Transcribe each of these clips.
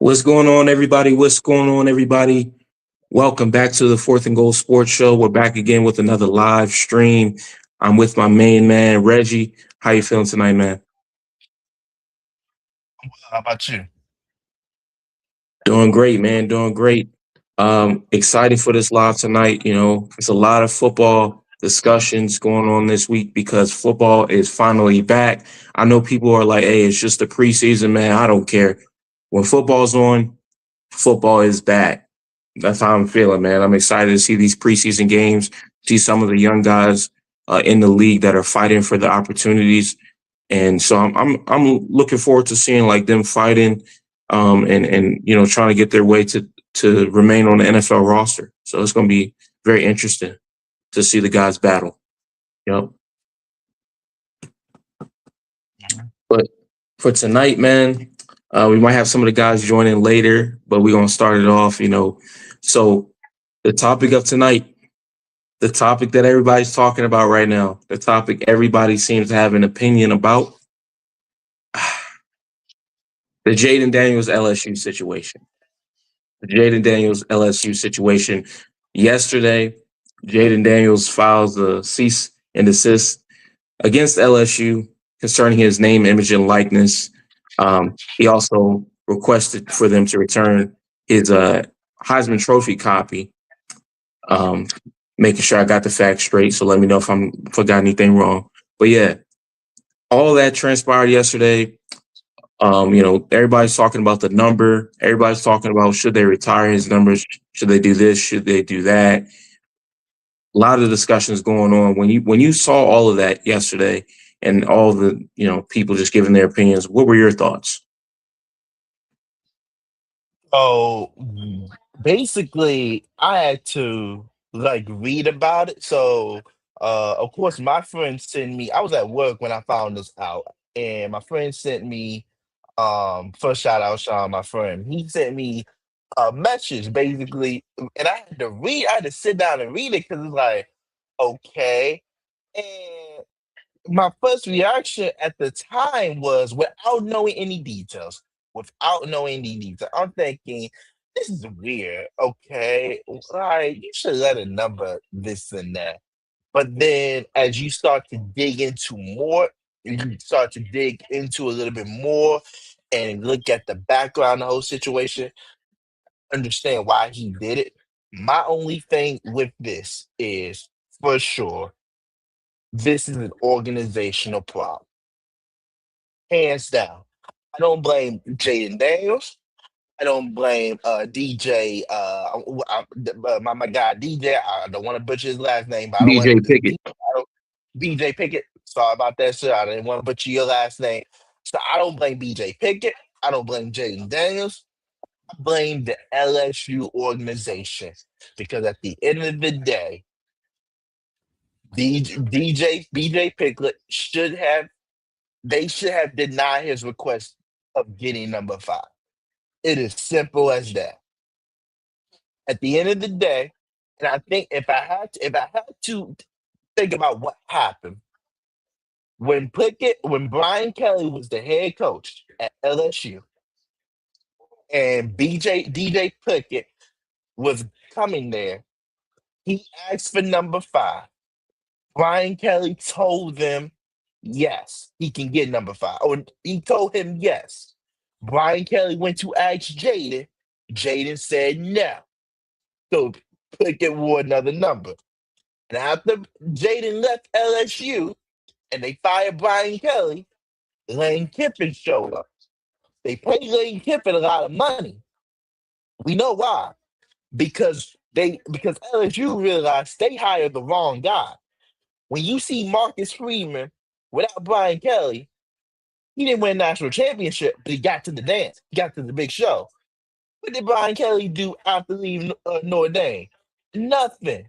What's going on, everybody? What's going on, everybody? Welcome back to the Fourth and Goal Sports Show. We're back again with another live stream. I'm with my main man, Reggie. How you feeling tonight, man? How about you? Doing great, man. Doing great. Excited for this live tonight. You know, there's a lot of football discussions going on this week because football is finally back. I know people are like, "Hey, it's just the preseason, man. I don't care." When football's on, football is back. That's how I'm feeling, man. I'm excited to see these preseason games, see some of the young guys in the league that are fighting for the opportunities, and so I'm looking forward to seeing like them fighting, and you know trying to get their way to remain on the NFL roster. So it's going to be very interesting to see the guys battle. Yep. Mhm. But for tonight, man, we might have some of the guys join in later, but we're gonna start it off. So the topic of tonight, the topic that everybody's talking about right now, the topic everybody seems to have an opinion about, the Jayden Daniels LSU situation. The Jayden Daniels LSU situation. Yesterday, Jayden Daniels files a cease and desist against LSU concerning his name, image, and likeness. He also requested for them to return his Heisman Trophy copy. Um, Making sure I got the facts straight. So let me know if I'm forgot anything wrong. But yeah, all that transpired yesterday. Everybody's talking about the number. Everybody's talking about should they retire his numbers? Should they do this? Should they do that? A lot of discussions going on. When you saw all of that yesterday and all the people just giving their opinions, what were your thoughts? So basically, I had to read about it. So of course, my friend sent me. I was at work when I found this out, and my friend sent me. First shout out, Sean, my friend. He sent me a message basically, and I had to read. I had to sit down and read it because it's like, okay. And my first reaction at the time was without knowing any details, I'm thinking, this is weird. Okay. Like, you should let a number this and that. But then as you start to dig into more, you start to dig into a little bit more and look at the background, the whole situation, understand why he did it. My only thing with this is for sure, this is an organizational problem, hands down. I don't blame Jaden Daniels. I don't blame DJ. My guy DJ. I don't want to butcher his last name, but I don't want DJ Pickett. I don't, BJ Pickett. Sorry about that, sir. I didn't want to butcher your last name, so I don't blame BJ Pickett. I don't blame Jaden Daniels. I blame the LSU organization because at the end of the day, DJ BJ Pickett should have they should have denied his request of getting number five. It is simple as that. At the end of the day, and I think if I had to think about what happened when Brian Kelly was the head coach at LSU and DJ Pickett was coming there, he asked for number five. Brian Kelly told them yes, he can get number five. Or he told him yes. Brian Kelly went to ask Jaden. Jaden said no. So Pickett wore another number. And after Jaden left LSU and they fired Brian Kelly, Lane Kiffin showed up. They paid Lane Kiffin a lot of money. We know why. Because LSU realized they hired the wrong guy. When you see Marcus Freeman without Brian Kelly, he didn't win a national championship, but he got to the dance. He got to the big show. What did Brian Kelly do after leaving Notre Dame? Nothing.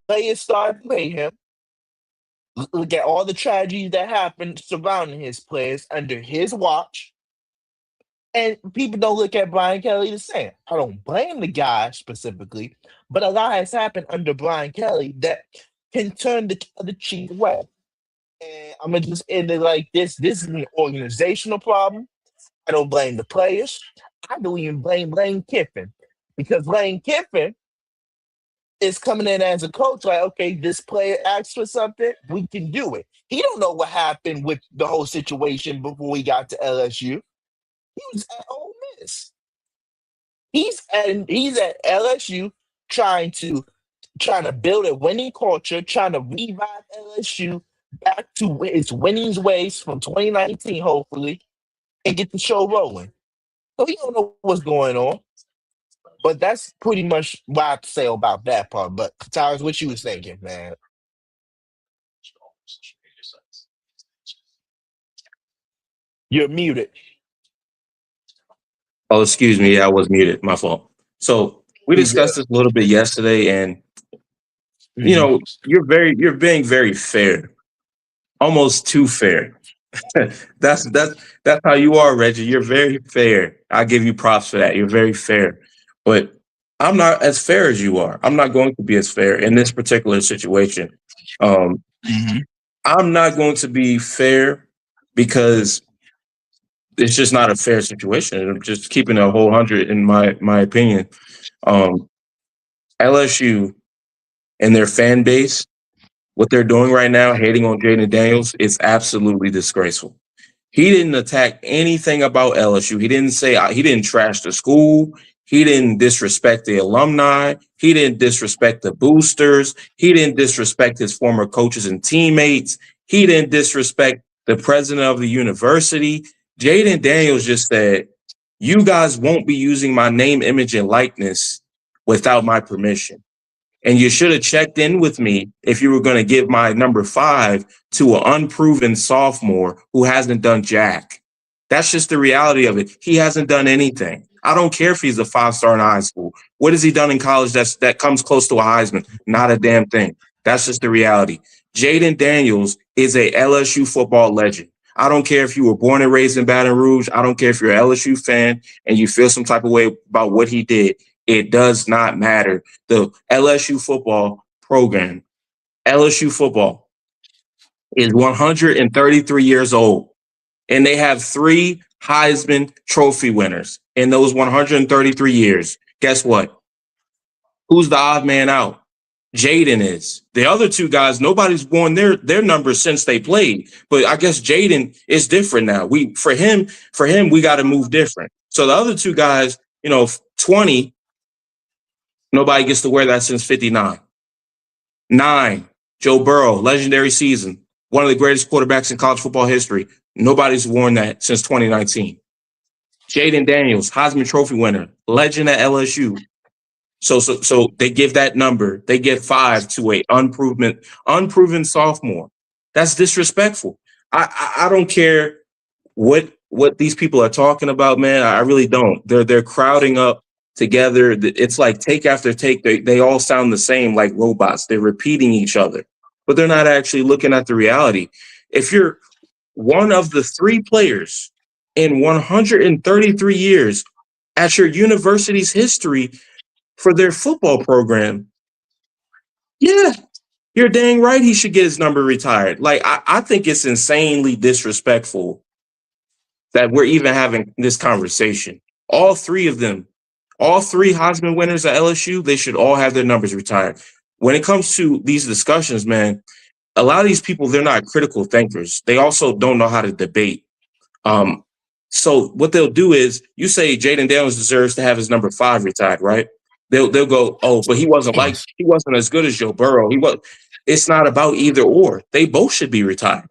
Players started playing him. Look at all the tragedies that happened surrounding his players under his watch. And people don't look at Brian Kelly the same. I don't blame the guy specifically, but a lot has happened under Brian Kelly that can turn the other cheek away. And I'm gonna just end it like this. This is an organizational problem. I don't blame the players. I don't even blame Lane Kiffin because Lane Kiffin is coming in as a coach like, okay, this player asked for something, we can do it. He don't know what happened with the whole situation before we got to LSU. He was at Ole Miss. He's at LSU trying to build a winning culture, trying to revive LSU back to its winning ways from 2019, hopefully, and get the show rolling. So he don't know what's going on. But that's pretty much what I have to say about that part. But Tyrus, what you was thinking, man? You're muted. Oh, excuse me. Yeah, I was muted. My fault. So we You good? discussed this a little bit yesterday, and Hmm. you're being very fair, almost too fair. That's how you are, Reggie. You're very fair. I give you props for that. You're very fair, but I'm not as fair as you are. I'm not going to be as fair in this particular situation. Um, Hmm. I'm not going to be fair because it's just not a fair situation. I'm just keeping a whole hundred in my opinion. Um, LSU and their fan base, what they're doing right now, hating on Jayden Daniels, is absolutely disgraceful. He didn't attack anything about LSU. He didn't say he didn't trash the school. He didn't disrespect the alumni. He didn't disrespect the boosters. He didn't disrespect his former coaches and teammates. He didn't disrespect the president of the university. Jayden Daniels just said, "You guys won't be using my name, image, and likeness without my permission. And you should have checked in with me if you were going to give my number 5 to an unproven sophomore who hasn't done jack." That's just the reality of it. He hasn't done anything. I don't care if he's a 5-star in high school. What has he done in college that comes close to a Heisman? Not a damn thing. That's just the reality. Jayden Daniels is a LSU football legend. I don't care if you were born and raised in Baton Rouge. I don't care if you're an LSU fan and you feel some type of way about what he did. It does not matter. The LSU football program, LSU football, is 133 years old, and they have 3 Heisman Trophy winners in those 133 years. Guess what? Who's the odd man out? Jayden is. The other 2 guys, nobody's worn their numbers since they played. But I guess Jayden is different now. For him, we got to move different. So the other 2 guys, 20, nobody gets to wear that since 59. 9, Joe Burrow, legendary season, one of the greatest quarterbacks in college football history. Nobody's worn that since 2019. Jayden Daniels, Heisman Trophy winner, legend at LSU. So they give that number. They give 5 to a unproven sophomore. That's disrespectful. I don't care what these people are talking about, man. I really don't. They're crowding up together. It's like take after take. They all sound the same, like robots. They're repeating each other, but they're not actually looking at the reality. If you're one of the 3 players in 133 years at your university's history for their football program, yeah, you're dang right he should get his number retired. Like, I think it's insanely disrespectful that we're even having this conversation. All 3 of them, all 3 Heisman winners at LSU, they should all have their numbers retired. When it comes to these discussions, man, a lot of these people, they're not critical thinkers. They also don't know how to debate. Um, so what they'll do is you say Jayden Daniels deserves to have his number 5 retired, right? They'll go, oh, but he wasn't as good as Joe Burrow. It's not about either or. They both should be retired.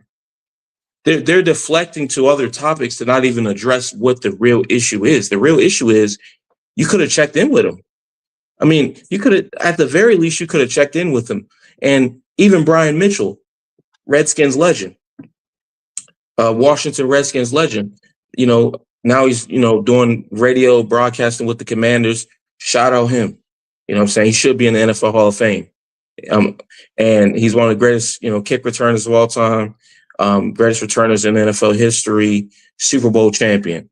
They're deflecting to other topics to not even address what the real issue is. The real issue is you could have checked in with him. I mean, you could have, at the very least, you could have checked in with him. And even Brian Mitchell, Redskins legend, Washington Redskins legend, now he's, doing radio broadcasting with the Commanders. Shout out him. You know what I'm saying? He should be in the NFL Hall of Fame. Um, and he's one of the greatest, kick returners of all time, greatest returners in NFL history, Super Bowl champion.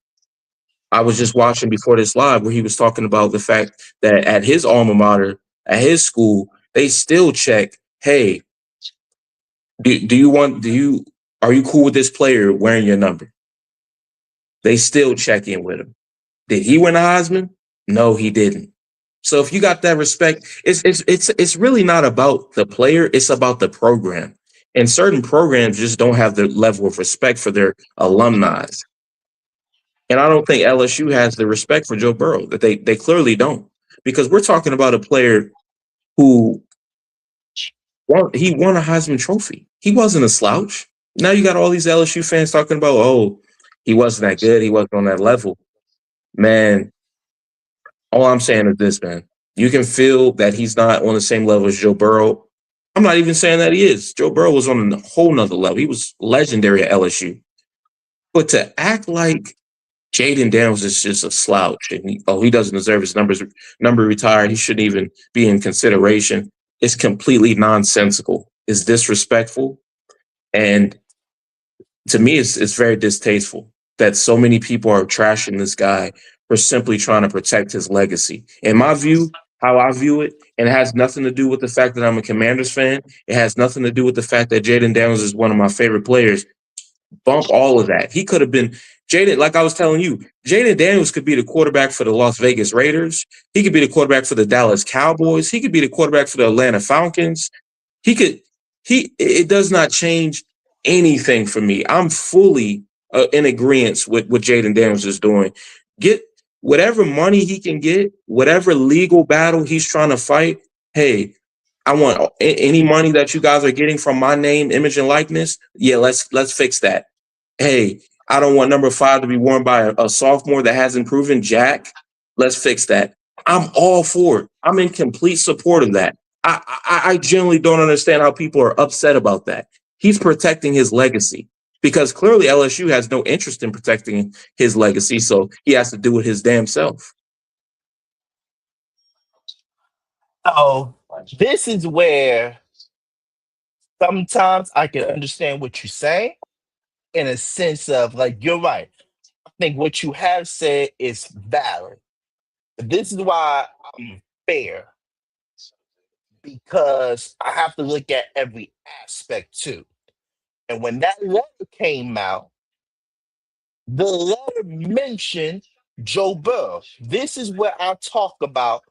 I was just watching before this live where he was talking about the fact that at his alma mater, at his school, they still check, hey, are you cool with this player wearing your number? They still check in with him. Did he win a Heisman? No, he didn't. So if you got that respect, it's really not about the player, it's about the program. And certain programs just don't have the level of respect for their alumni. And I don't think LSU has the respect for Joe Burrow that they clearly don't. Because we're talking about a player who won a Heisman Trophy. He wasn't a slouch. Now you got all these LSU fans talking about, oh, he wasn't that good. He wasn't on that level. Man, all I'm saying is this, man. You can feel that he's not on the same level as Joe Burrow. I'm not even saying that he is. Joe Burrow was on a whole nother level. He was legendary at LSU. But to act like Jayden Daniels is just a slouch and he doesn't deserve his number retired. He shouldn't even be in consideration. It's completely nonsensical. It's disrespectful. And to me, it's very distasteful that so many people are trashing this guy for simply trying to protect his legacy. In my view, how I view it, and it has nothing to do with the fact that I'm a Commanders fan. It has nothing to do with the fact that Jayden Daniels is one of my favorite players. Bump all of that. He could have been Jayden, like I was telling you, Jayden Daniels could be the quarterback for the Las Vegas Raiders. He could be the quarterback for the Dallas Cowboys. He could be the quarterback for the Atlanta Falcons. He could, it does not change anything for me. I'm fully in agreement with what Jayden Daniels is doing. Get whatever money he can get, whatever legal battle he's trying to fight. Hey, I want any money that you guys are getting from my name, image, and likeness. Yeah, let's fix that. Hey, I don't want number 5 to be worn by a sophomore that hasn't proven jack. Let's fix that. I'm all for it. I'm in complete support of that. I genuinely don't understand how people are upset about that. He's protecting his legacy because clearly LSU has no interest in protecting his legacy, so he has to do it his damn self. So this is where sometimes I can understand what you're saying in a sense of like you're right. I think what you have said is valid. But this is why I'm fair because I have to look at every aspect too. And when that letter came out, the letter mentioned Joe Burrow. This is where I talk about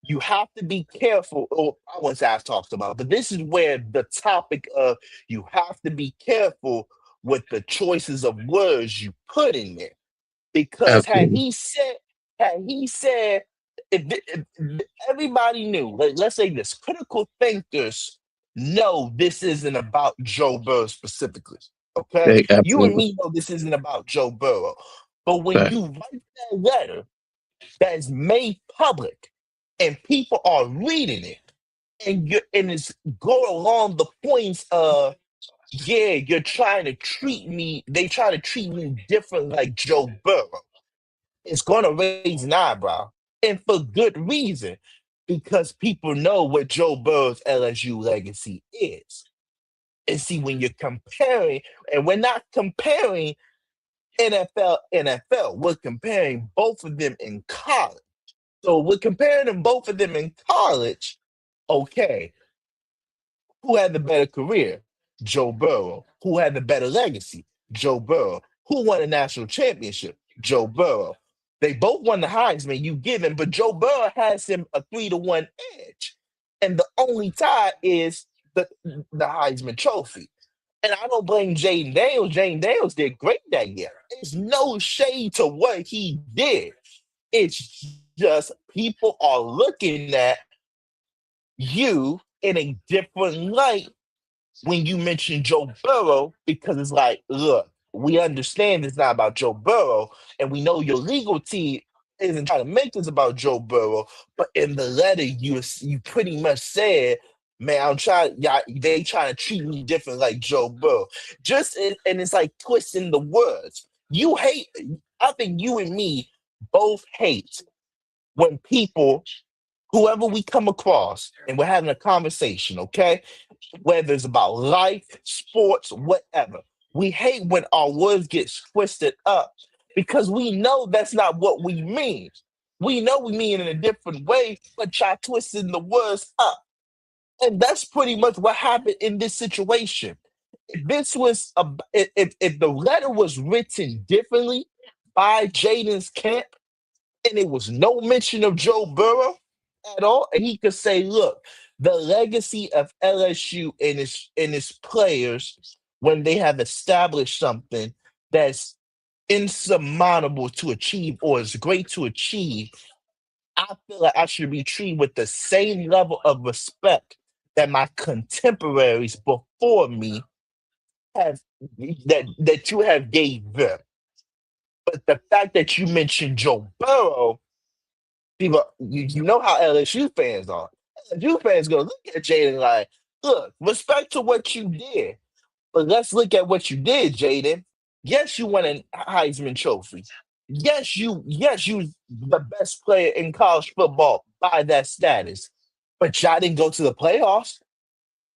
you have to be careful. Or I wouldn't say I've talked about, but this is where the topic of you have to be careful with the choices of words you put in there. Because Absolutely. had he said, if everybody knew, let's say this, critical thinkers know this isn't about Joe Burrow specifically. Okay, you and Absolutely. me know this isn't about Joe Burrow, but when Okay. you write that letter that is made public and people are reading it and it's go along the points of yeah, you're trying to treat me, they try to treat me different like Joe Burrow. It's gonna raise an eyebrow. And for good reason. Because people know what Joe Burrow's LSU legacy is. And see, when you're comparing, and we're not comparing NFL, we're comparing both of them in college. So we're comparing them both of them in college. Okay, who had the better career? Joe Burrow. Who had the better legacy? Joe Burrow. Who won a national championship? Joe Burrow. They both won the Heisman, you give him, but Joe Burrow has him a 3-1 edge. And the only tie is the Heisman Trophy. And I don't blame Jayden Daniels. Jayden Daniels did great that year. There's no shade to what he did. It's just people are looking at you in a different light when you mention Joe Burrow because it's like, look, we understand it's not about Joe Burrow, and we know your legal team isn't trying to make this about Joe Burrow, but in the letter you pretty much said, man, I'm trying, yeah, they trying to treat me different like Joe Burrow. And it's like twisting the words. You hate, I think you and me both hate when people, whoever we come across, and we're having a conversation, okay? Whether it's about life, sports, whatever. We hate when our words get twisted up because we know that's not what we mean. We know we mean it in a different way, but try twisting the words up. And that's pretty much what happened in this situation. If this was if the letter was written differently by Jaden's camp, and it was no mention of Joe Burrow at all. And he could say, look, the legacy of LSU and its players when they have established something that's insurmountable to achieve or is great to achieve, I feel like I should be treated with the same level of respect that my contemporaries before me have that you have gave them. But the fact that you mentioned Joe Burrow, people, you know how LSU fans are. LSU fans go look at Jayden like, look, respect to what you did, but let's look at what you did, Jayden. Yes, you won a Heisman Trophy. Yes, you the best player in college football by that status. But y'all didn't go to the playoffs.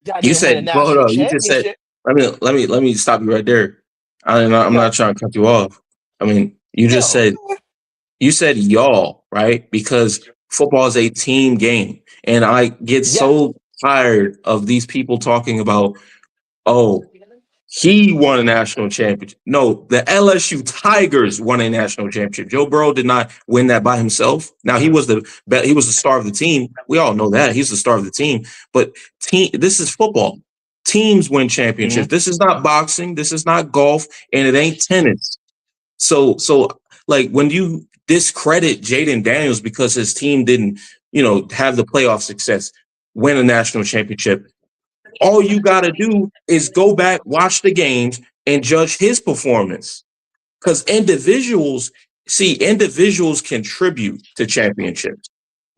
Y'all You didn't win a said, well, hold national on. You just said, championship. let me stop you right there. I'm Okay. not trying to cut you off. I mean, you just No. said, you said y'all, right? Because football is a team game. And I get Yes. so tired of these people talking about, oh, he won a national championship. No, the LSU Tigers won a national championship. Joe Burrow did not win that by himself. Now he was the star of the team. We all know that he's the star of the team. But this is football. Teams win championships. Mhm. This is not boxing. This is not golf, and it ain't tennis. So like when you discredit Jayden Daniels because his team didn't, have the playoff success, win a national championship, all you got to do is go back, watch the games, and judge his performance. Because individuals contribute to championships.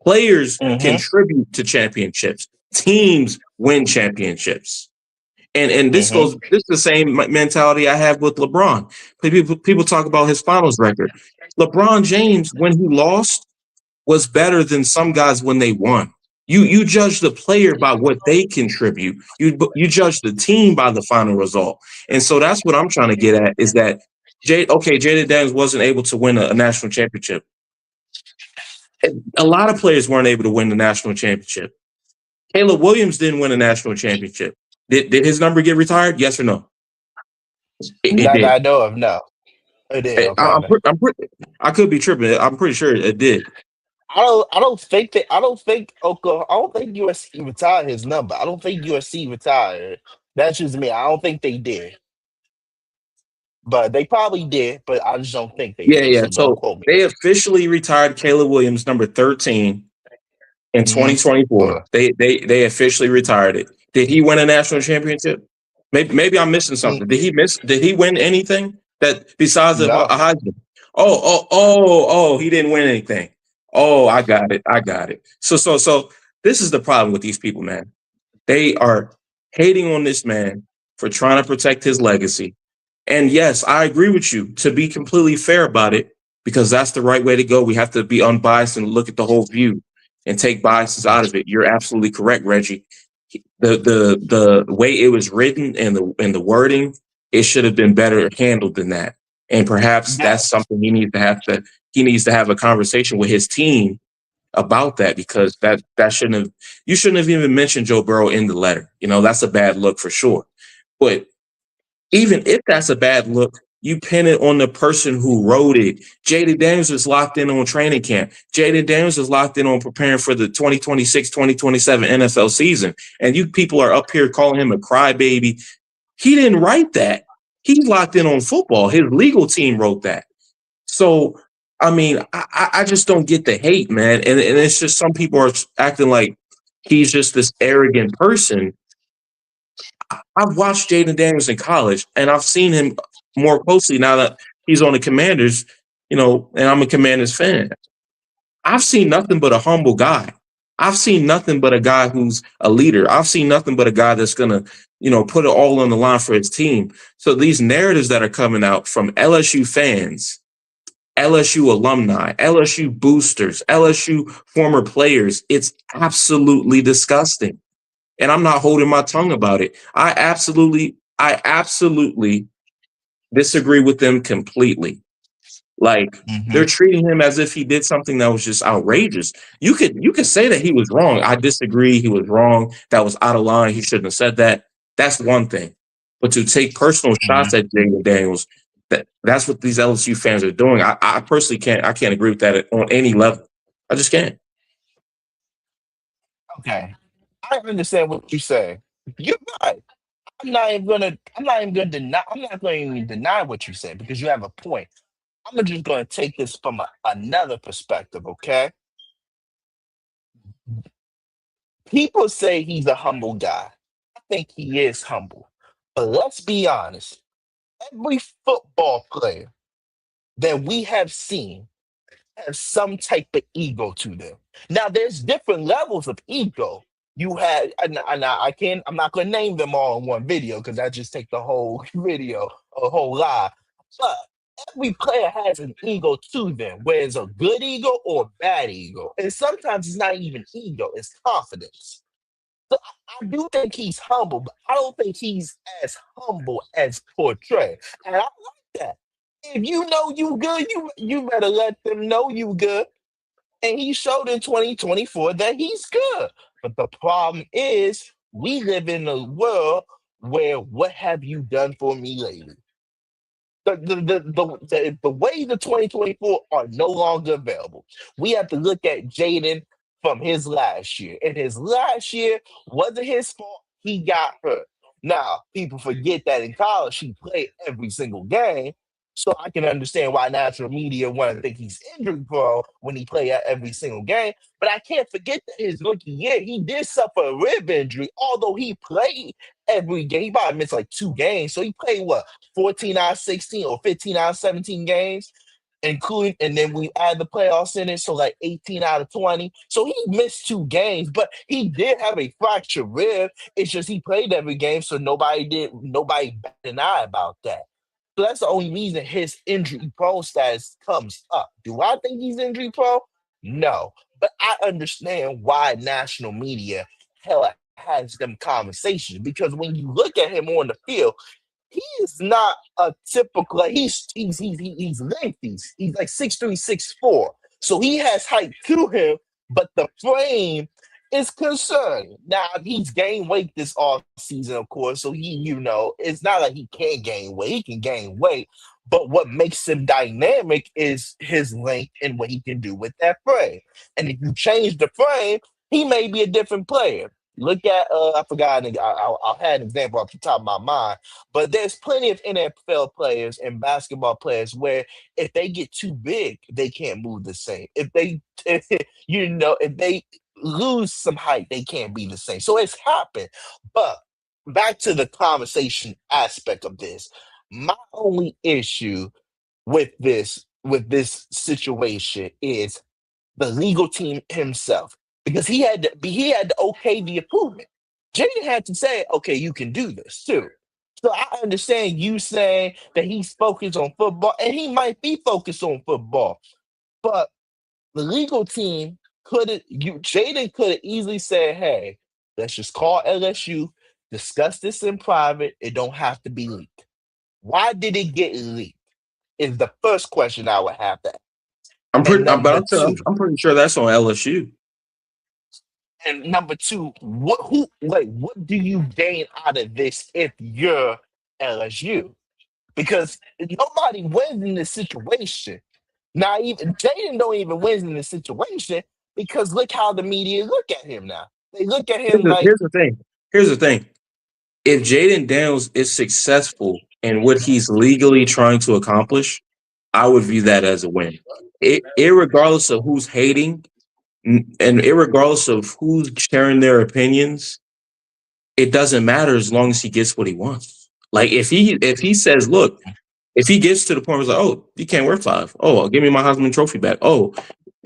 Players Mhm. contribute to championships. Teams win championships. And Mhm. this is the same mentality I have with LeBron. People talk about his finals record. LeBron James, when he lost, was better than some guys when they won. You judge the player by what they contribute. You judge the team by the final result. And so that's what I'm trying to get at is that Jayden Daniels wasn't able to win a national championship. A lot of players weren't able to win the national championship. Caleb Williams didn't win a national championship. Did his number get retired? Yes or no? It That did. I know of, no. It did. I, Okay. I could be tripping. I'm pretty sure it did. I don't think USC retired his number. I don't think USC retired. That's just me. I don't think they did. But they probably did, but I just don't think they Yeah, did. yeah. So don't So quote me they on it. officially retired Caleb Williams, number 13, in Mhm. 2024. Uh, They officially retired it. Did he win a national championship? Maybe I'm missing mm, something. Did he win anything that besides a no. Heisman? Oh, he didn't win anything. Oh, I got it. I got it. So this is the problem with these people, man. They are hating on this man for trying to protect his legacy. And yes, I agree with you to be completely fair about it, because that's the right way to go. We have to be unbiased and look at the whole view and take biases out of it. You're absolutely correct, Reggie. The way it was written and the wording, it should have been better handled than that. And perhaps that's Yes. something he needs to have a conversation with his team about that, because that shouldn't have you shouldn't have even mentioned Joe Burrow in the letter. That's a bad look for sure. But even if that's a bad look, you pin it on the person who wrote it. Jayden Daniels is locked in on training camp. Jayden Daniels is locked in on preparing for the 2026-2027 NFL season. And you people are up here calling him a crybaby. He didn't write that. He's locked in on football. His legal team wrote that. So, I mean, I just don't get the hate, man. And it's just some people are acting like he's just this arrogant person. I've watched Jayden Daniels in college, and I've seen him more closely now that he's on the Commanders, and I'm a Commanders fan. I've seen nothing but a humble guy. I've seen nothing but a guy who's a leader. I've seen nothing but a guy that's going to, put it all on the line for his team. So these narratives that are coming out from LSU fans, LSU alumni, LSU boosters, LSU former players, it's absolutely disgusting. And I'm not holding my tongue about it. I absolutely disagree with them completely. Like, they're Mhm. treating him as if he did something that was just outrageous. You could say that he was wrong. I disagree. He was wrong. That was out of line. He shouldn't have said that. That's one thing. But to take personal shots Mhm. at Jayden Daniels, That's what these LSU fans are doing. I personally can't agree with that on any level. I just can't. Okay, I understand what you say. You're right. I'm not going to even deny what you said because you have a point. I'm just going to take this from another perspective, okay? People say he's a humble guy. I think he is humble. But let's be honest, every football player that we have seen have some type of ego to them. Now, there's different levels of ego. You had, I can't, I'm not going to name them all in one video because I just take the whole video, a whole lie. But every player has an ego to them, whether it's a good ego or a bad ego. And sometimes it's not even ego, it's confidence. So I do think he's humble, but I don't think he's as humble as portrayed. And I like that. If you know you good, you better let them know you good. And he showed in 2024 that he's good. But the problem is we live in a world where what have you done for me lately? The way the 2024 are no longer available. We have to look at Jayden from his last year. And his last year wasn't his fault. He got hurt. Now, people forget that in college he played every single game. So I can understand why national media want to think he's injury prone when he played every single game. But I can't forget that his rookie year, he did suffer a rib injury, although he played every game. He probably missed like 2 games. So he played what? 14 out of 16 or 15 out of 17 games, including, and then we add the playoffs in it, so like 18 out of 20. So he missed 2 games, but he did have a fractured rib. It's just he played every game, so nobody bat an eye about that. So that's the only reason his injury prone status comes up. Do I think he's injury prone? No. But I understand why national media hell has them conversations because when you look at him on the field, he is not a typical. Like he's lengthy. He's like 6'3", 6'4". So he has height to him, but the frame is concerning. Now he's gained weight this off season, of course. So it's not like he can't gain weight. He can gain weight, but what makes him dynamic is his length and what he can do with that frame. And if you change the frame, he may be a different player. Look at I forgot. I'll have an example off the top of my mind, but there's plenty of NFL players and basketball players where if they get too big, they can't move the same. If they lose some height, they can't be the same. So it's happened. But back to the conversation aspect of this, my only issue with this situation is the legal team himself because he had to okay the improvement. Jaden had to say, okay, you can do this too. So I understand you saying that he's focused on football, and he might be focused on football, but the legal team Jaden could have easily said, hey, let's just call LSU, discuss this in private. It don't have to be leaked. Why did it get leaked? Is the first question I would have to ask. And number two, I'm pretty sure that's on LSU. what do you gain out of this if you're LSU? Because nobody wins in this situation. Now, even Jaden don't even win in this situation because look how the media look at him now. They look at him like, Here's the thing. Here's the thing. If Jayden Daniels is successful in what he's legally trying to accomplish, I would view that as a win. Irregardless of who's hating and irregardless of who's sharing their opinions, it doesn't matter as long as he gets what he wants. Like if he says, look, if he gets to the point where it's like, oh, you can't wear 5. Oh, give me my Heisman Trophy back. Oh,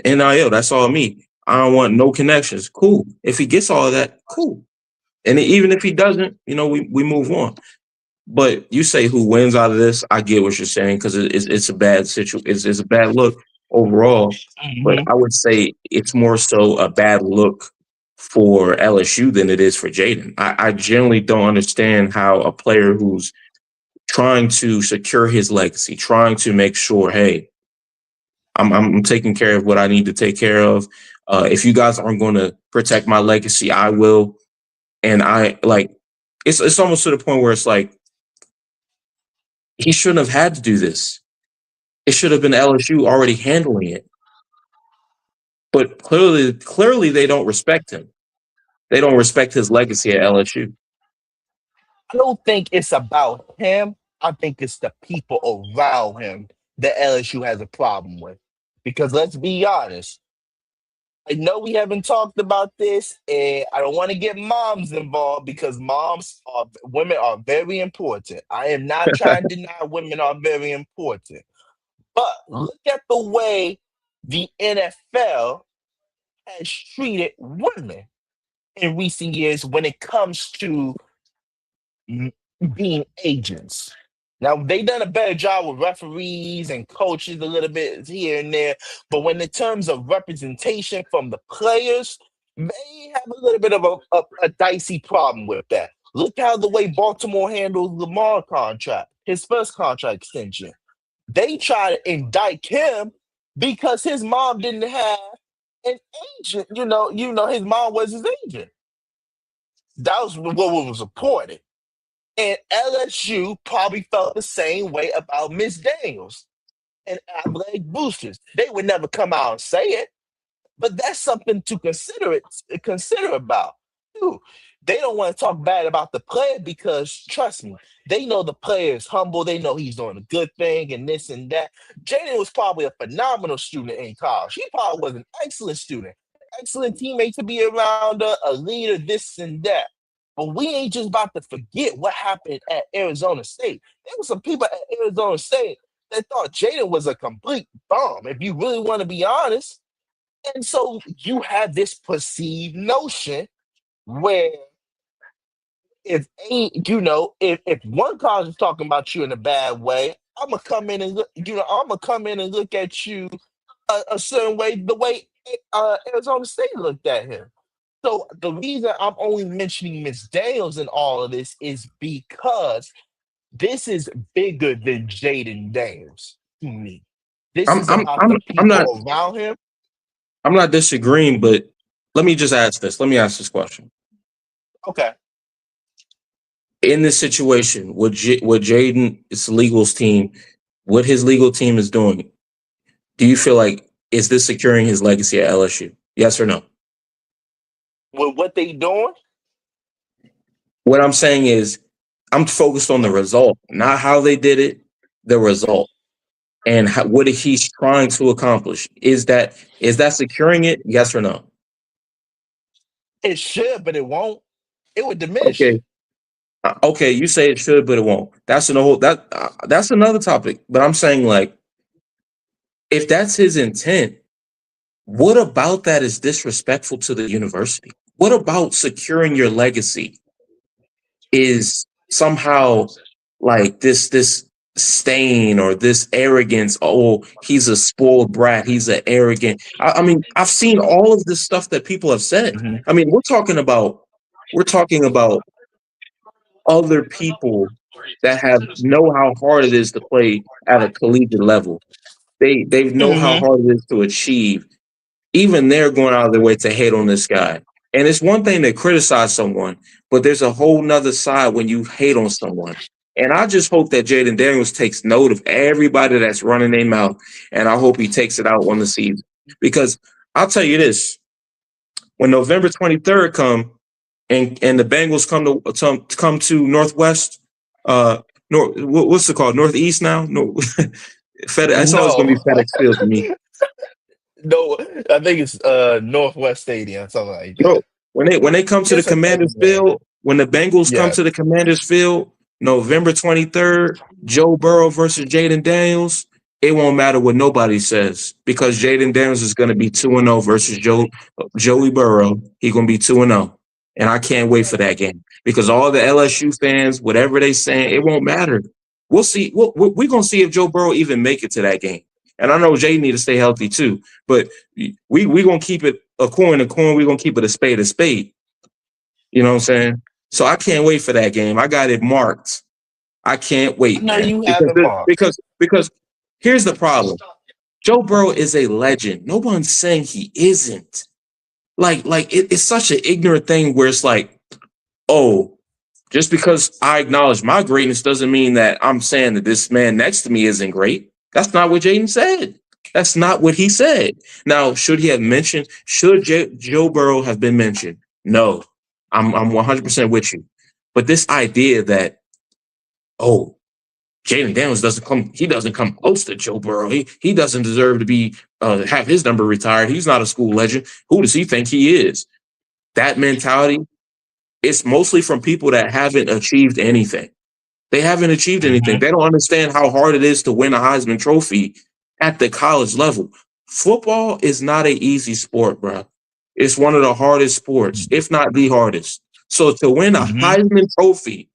NIL, that's all me. I don't want no connections. Cool. If he gets all of that, cool. And even if he doesn't, we move on. But you say who wins out of this? I get what you're saying because it's a bad situation. It's a bad look overall. But mhm. I would say it's more so a bad look for LSU than it is for Jayden. I generally don't understand how a player who's trying to secure his legacy, trying to make sure, hey, I'm taking care of what I need to take care of. If you guys aren't going to protect my legacy, I will. And I like it's almost to the point where it's like He shouldn't have had to do this. It should have been LSU already handling it. But clearly they don't respect him. They don't respect his legacy at LSU. I don't think it's about him. I think it's the people around him that LSU has a problem with. Because let's be honest, I know we haven't talked about this, and I don't want to get moms involved because women are very important. I am not trying to deny women are very important. But look at the way the NFL has treated women in recent years when it comes to m- being agents. Now they done a better job with referees and coaches a little bit here and there, but when in terms of representation from the players, they have a little bit of a dicey problem with that. Look how the way Baltimore handled Lamar contract, his first contract extension. They try to indict him because his mom didn't have an agent. His mom was his agent. That was what was reported. And LSU probably felt the same way about Miss Daniels and athletic boosters. They would never come out and say it, but that's something to consider about. Too. They don't want to talk bad about the player because trust me, they know the player is humble. They know he's doing a good thing and this and that. Jayden was probably a phenomenal student in college. He probably was an excellent student, excellent teammate to be around, a leader, this and that. But we ain't just about to forget what happened at Arizona State. There were some people at Arizona State that thought Jayden was a complete bomb, if you really want to be honest. And so you have this perceived notion where if one college is talking about you in a bad way, I'm gonna come in and look at you a certain way, the way Arizona State looked at him. So the reason I'm only mentioning Miss Daniels in all of this is because this is bigger than Jayden Daniels to me. This I'm is I'm about I'm the I'm not people around him. I'm not disagreeing, but let me just ask this. Let me ask this question. Okay. In this situation, what Jaden's legals team, what his legal team is doing, do you feel like is this securing his legacy at LSU? Yes or no? With what they doing, What I'm saying is I'm focused on the result, not how they did it, the result. And what he's trying to accomplish. Is that securing it? Yes or no? it should, but it won't. It would diminish Okay. it. Okay, you say it should, but it won't. That's another topic. But I'm saying like if that's his intent, what about that is disrespectful to the university? What about securing your legacy is somehow like this stain or this arrogance? Oh, he's a spoiled brat. He's an arrogant. I mean, I've seen all of this stuff that people have said. Mhm. I mean, we're talking about other people that have know how hard it is to play at a collegiate level. They know how Mhm. hard it is to achieve. Even they're going out of their way to hate on this guy. And it's one thing to criticize someone, but there's a whole nother side when you hate on someone. And I just hope that Jayden Daniels takes note of everybody that's running their mouth, and I hope he takes it out on the season. Because I'll tell you this: when November 23rd come and the Bengals come to Northwest, what's it called? Northeast now? No, it's always going to No, be FedEx Field to me. no, I think it's Northwest Stadium, something like No, that. when they come to the It's a Commanders name. Field, when the Bengals come to Yes. the Commanders Field, November 23rd, Joe Burrow versus Jayden Daniels, it won't matter what nobody says because Jayden Daniels is going to be 2-0 versus Joey Burrow. He's going to be 2-0. And I can't wait for that game because all the LSU fans, whatever they saying, it won't matter. We'll see. We're going to see if Joe Burrow even make it to that game. And I know Jay need to stay healthy too, but we gonna keep it a coin a coin. We're gonna keep it a spade a spade. You know what I'm saying? So I can't wait for that game. I got it marked. I can't I wait, know man. you have Because it marked. because here's the problem. Joe Burrow is a legend. No one's saying he isn't. It's such an ignorant thing where it's like, oh, Just because I acknowledge my greatness doesn't mean that I'm saying that this man next to me isn't great. That's not what Jayden said. That's not what he said. Now, should he have mentioned? Should Joe Burrow have been mentioned? No, I'm 100% with you. But this idea that, oh, Jayden Daniels doesn't come close to Joe Burrow. He doesn't deserve to be have his number retired. He's not a school legend. Who does he think he is? That mentality, it's mostly from people that haven't achieved anything. They haven't achieved anything. Mhm. They don't understand how hard it is to win a Heisman Trophy at the college level. Football is not an easy sport, bro. It's one of the hardest sports, if not the hardest. So to win a Mhm. Heisman Trophy,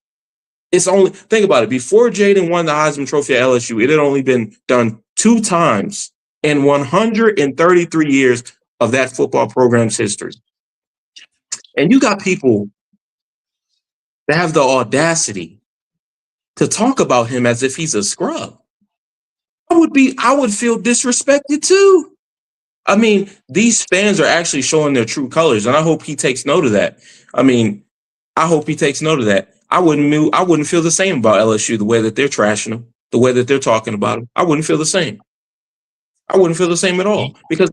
it's only think about it. Before Jayden won the Heisman Trophy at LSU, it had only been done 2 times in 133 years of that football program's history. And you got people that have the audacity to talk about him as if he's a scrub. I would feel disrespected too. I mean, these fans are actually showing their true colors, and I hope he takes note of that. I mean, I hope he takes note of that. I wouldn't feel the same about LSU the way that they're trashing them, the way that they're talking about him. I wouldn't feel the same. I wouldn't feel the same at all because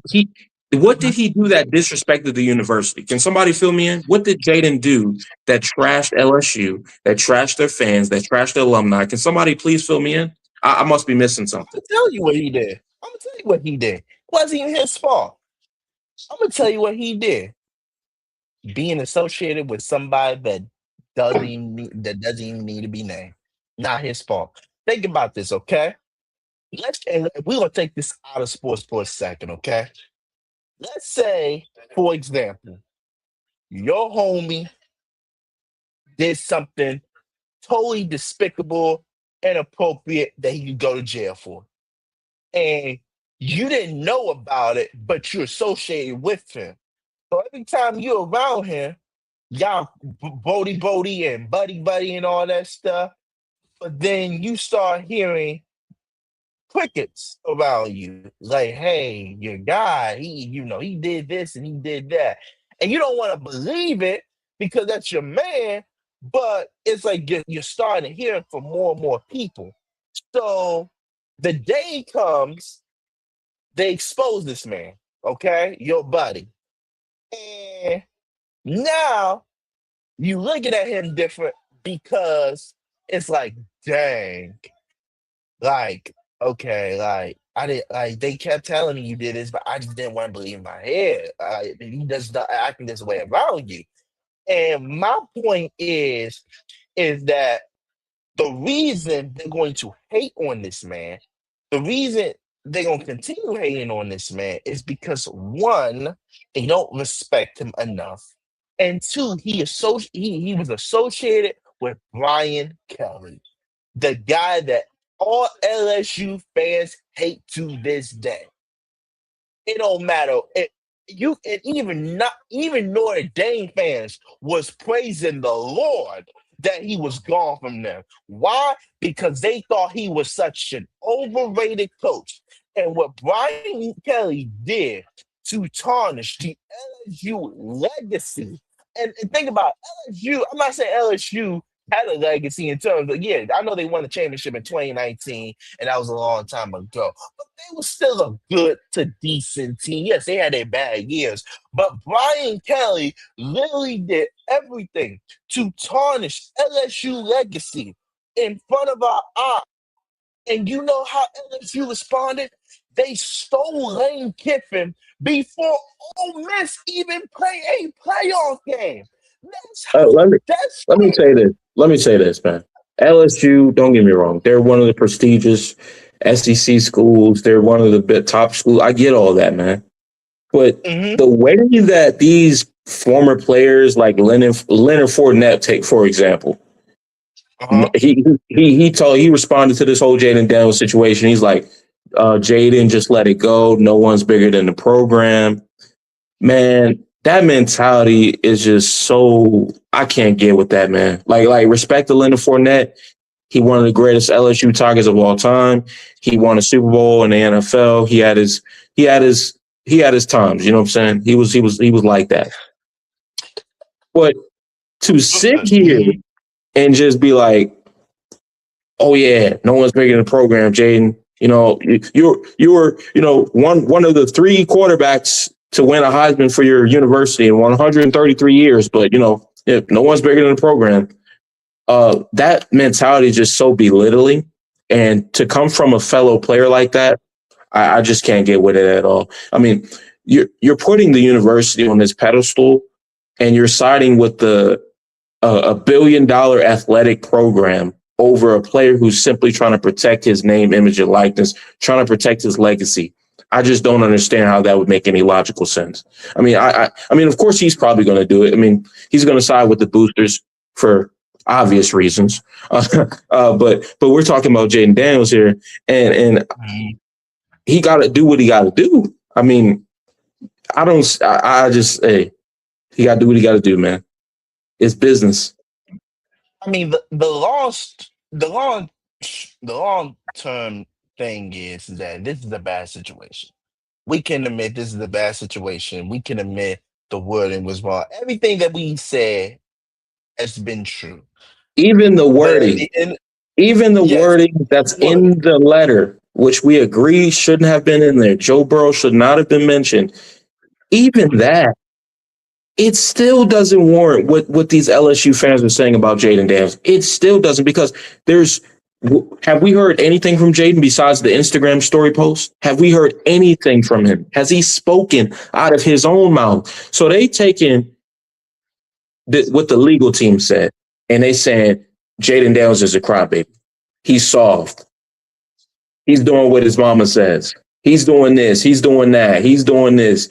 what did he do that disrespected the university? Can somebody fill me in? What did Jayden do that trashed LSU, that trashed their fans, that trashed their alumni? Can somebody please fill me in? I must be missing I'm something. gonna tell you what he did. I'm gonna tell you what he did. It wasn't even his fault. I'm gonna tell you what he did. Being associated with somebody that doesn't even need to be named. Not his fault. Think about this, okay? And we're gonna take this out of sports for a second, okay? Let's say, for example, your homie did something totally despicable, inappropriate that he could go to jail for. And you didn't know about it, but you're associated with him. So every time you're around him, y'all Bodie and Buddy and all that stuff. But then you start hearing crickets around you. Like, hey, your guy, he did this and he did that. And you don't want to believe it because that's your man, but it's like you're starting to hear it from more and more people. So the day comes, they expose this man, okay? Your buddy. And now you looking at him different because it's like, dang, like, okay, like I did like they kept telling me you did this, but I just didn't want to believe in my head. He does not acting this way around you. And my point is that the reason they're going to hate on this man, the reason they're going to continue hating on this man is because one, they don't respect him enough, and two, he was associated with Brian Kelly, the guy that all LSU fans hate to this day. It don't matter. You and even Notre Dame fans was praising the Lord that he was gone from them. Why? Because they thought he was such an overrated coach. And what Brian Kelly did to tarnish the LSU legacy. And think about LSU. I'm not saying LSU had a legacy in terms of, yeah, I know they won the championship in 2019, and that was a long time ago. But they were still a good to decent team. Yes, they had their bad years, but Brian Kelly literally did everything to tarnish LSU legacy in front of our eyes. And you know how LSU responded? They stole Lane Kiffin before Ole Miss even played a playoff game. That's Uh, how let me let me desperate. say this. Let me say this, man. LSU, don't get me wrong, they're one of the prestigious SEC schools. They're one of the top schools. I get all that, man. But Mm-hmm. the way that these former players like Leonard Fournette, take for example, Uh-huh. he responded to this whole Jayden Daniels situation. He's like, Jayden, just let it go. No one's bigger than the program. Man, that mentality is just so I can't get with that, man. Like respect to Leonard Fournette. He one of the greatest LSU targets of all time. He won a Super Bowl in the NFL. He had his he had his times. You know what I'm saying? He was like that. But to sit here Mm-hmm. and just be like, oh yeah, no one's bigger than the program, Jayden. You were one of the three quarterbacks to win a Heisman for your university in 133 years, but yeah, no one's bigger than the program. That mentality is just so belittling, and to come from a fellow player like that, I just can't get with it at all. I mean, you're putting the university on this pedestal, and you're siding with a $1 billion athletic program over a player who's simply trying to protect his name, image, and likeness, trying to protect his legacy. I just don't understand how that would make any logical sense. I mean, I mean, of course, he's probably going to do it. I mean, he's going to side with the boosters for obvious reasons. But we're talking about Jayden Daniels here, and he got to do what he got to do. I mean, hey, he got to do what he got to do, man. It's business. I mean, the long term thing is that this is a bad situation. We can admit this is a bad situation. We can admit the wording was wrong. Everything that we said has been true. Even the But at wording, the end, even the yes, wording that's wording. in the letter, which we agree shouldn't have been in there. Joe Burrow should not have been mentioned. Even that, it still doesn't warrant what these LSU fans are saying about Jayden Daniels. It still doesn't, because have we heard anything from Jayden besides the Instagram story post? Have we heard anything from him? Has he spoken out of his own mouth? So they taken what the legal team said, and they saying Jayden Daniels is a crybaby. He's soft. He's doing what his mama says. He's doing this. He's doing that. He's doing this.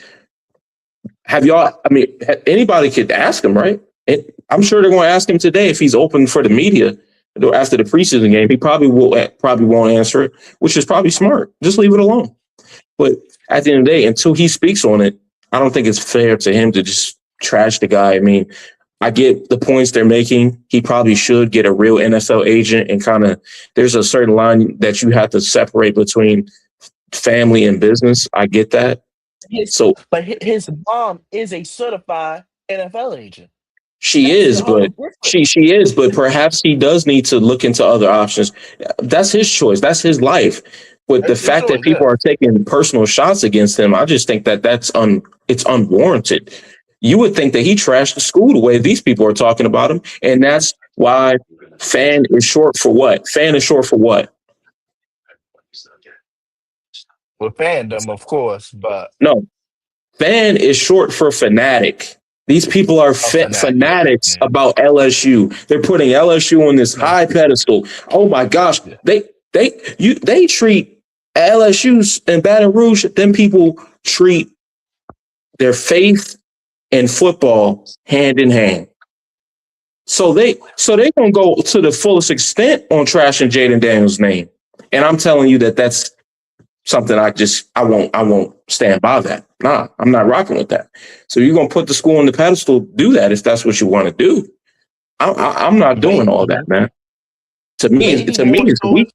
Have y'all? I mean, anybody could ask him, right? I'm sure they're going to ask him today if he's open for the media after the preseason game. He probably won't answer it, which is probably smart. Just leave it alone. But at the end of the day, until he speaks on it, I don't think it's fair to him to just trash the guy. I mean, I get the points they're making. He probably should get a real NFL agent, and there's a certain line that you have to separate between family and business. I get that. But his mom is a certified NFL agent. She That's is, the whole but difference. she is, but perhaps he does need to look into other options. That's his choice. That's his life. But the That's his fact that choice, people yes. are taking personal shots against him, I just think that it's unwarranted. You would think that he trashed the school the way these people are talking about him, and that's why fan is short for what? Fan is short for what? With fandom, of course, but No, fan is short for fanatic. These people are a fanatic. fanatics Yeah. about LSU. They're putting LSU on this No, high pedestal. Oh my gosh, yeah. they treat LSU's in Baton Rouge. Then people treat their faith and football hand in hand. So they gonna go to the fullest extent on trashing Jayden Daniels' name. And I'm telling you that's something I won't stand by that. Nah, I'm not rocking with that. So you're gonna put the school on the pedestal, do that if that's what you want to do. I'm not doing all Maybe, that, man. To me, maybe more it's weak. stories.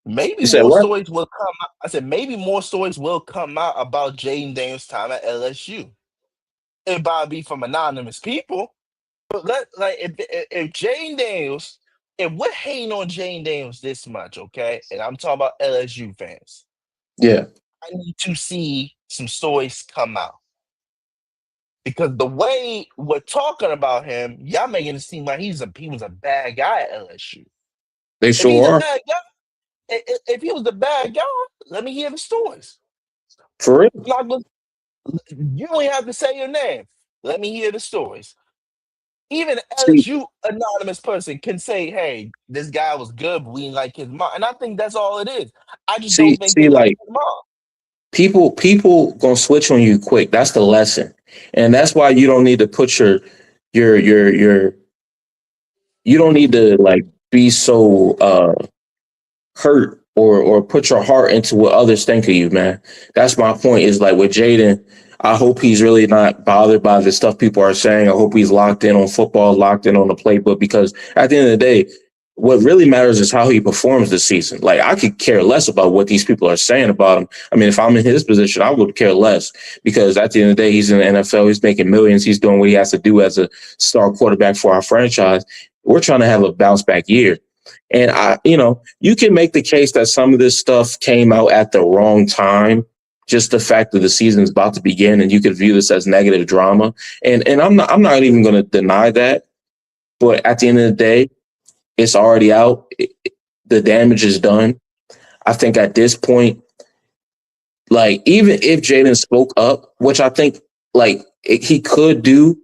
Maybe You said more what? stories will come out. I said maybe more stories will come out about Jayden Daniels' time at LSU. It might be from anonymous people. But if Jayden Daniels, if we're hating on Jayden Daniels this much, okay, and I'm talking about LSU fans, Yeah, I need to see some stories come out. Because the way we're talking about him, y'all making it seem like he was a bad guy at LSU. they If he's sure a are. bad guy, if he was the bad guy, let me hear the stories. For real. Not gonna- you only have to say your name. Let me hear the stories. Even an See, LSU anonymous person can say, "Hey, this guy was good, but we didn't like his mom," and I think that's all it is. I just don't think they like like his mom. people gonna switch on you quick. That's the lesson. And that's why you don't need to put your you don't need to like be so hurt or put your heart into what others think of you, man. That's my point. Is like with Jayden, I hope he's really not bothered by the stuff people are saying. I hope he's locked in on football, locked in on the playbook, because at the end of the day, What really matters is how he performs this season. Like, I could care less about what these people are saying about him. I mean, if I'm in his position, I would care less because at the end of the day, he's in the NFL. He's making millions. He's doing what he has to do as a star quarterback for our franchise. We're trying to have a bounce back year. And you can make the case that some of this stuff came out at the wrong time. Just the fact that the season is about to begin, and you could view this as negative drama. And I'm not even going to deny that. But at the end of the day, it's already out. The damage is done. I think at this point, like, even if Jayden spoke up, which I think he could do,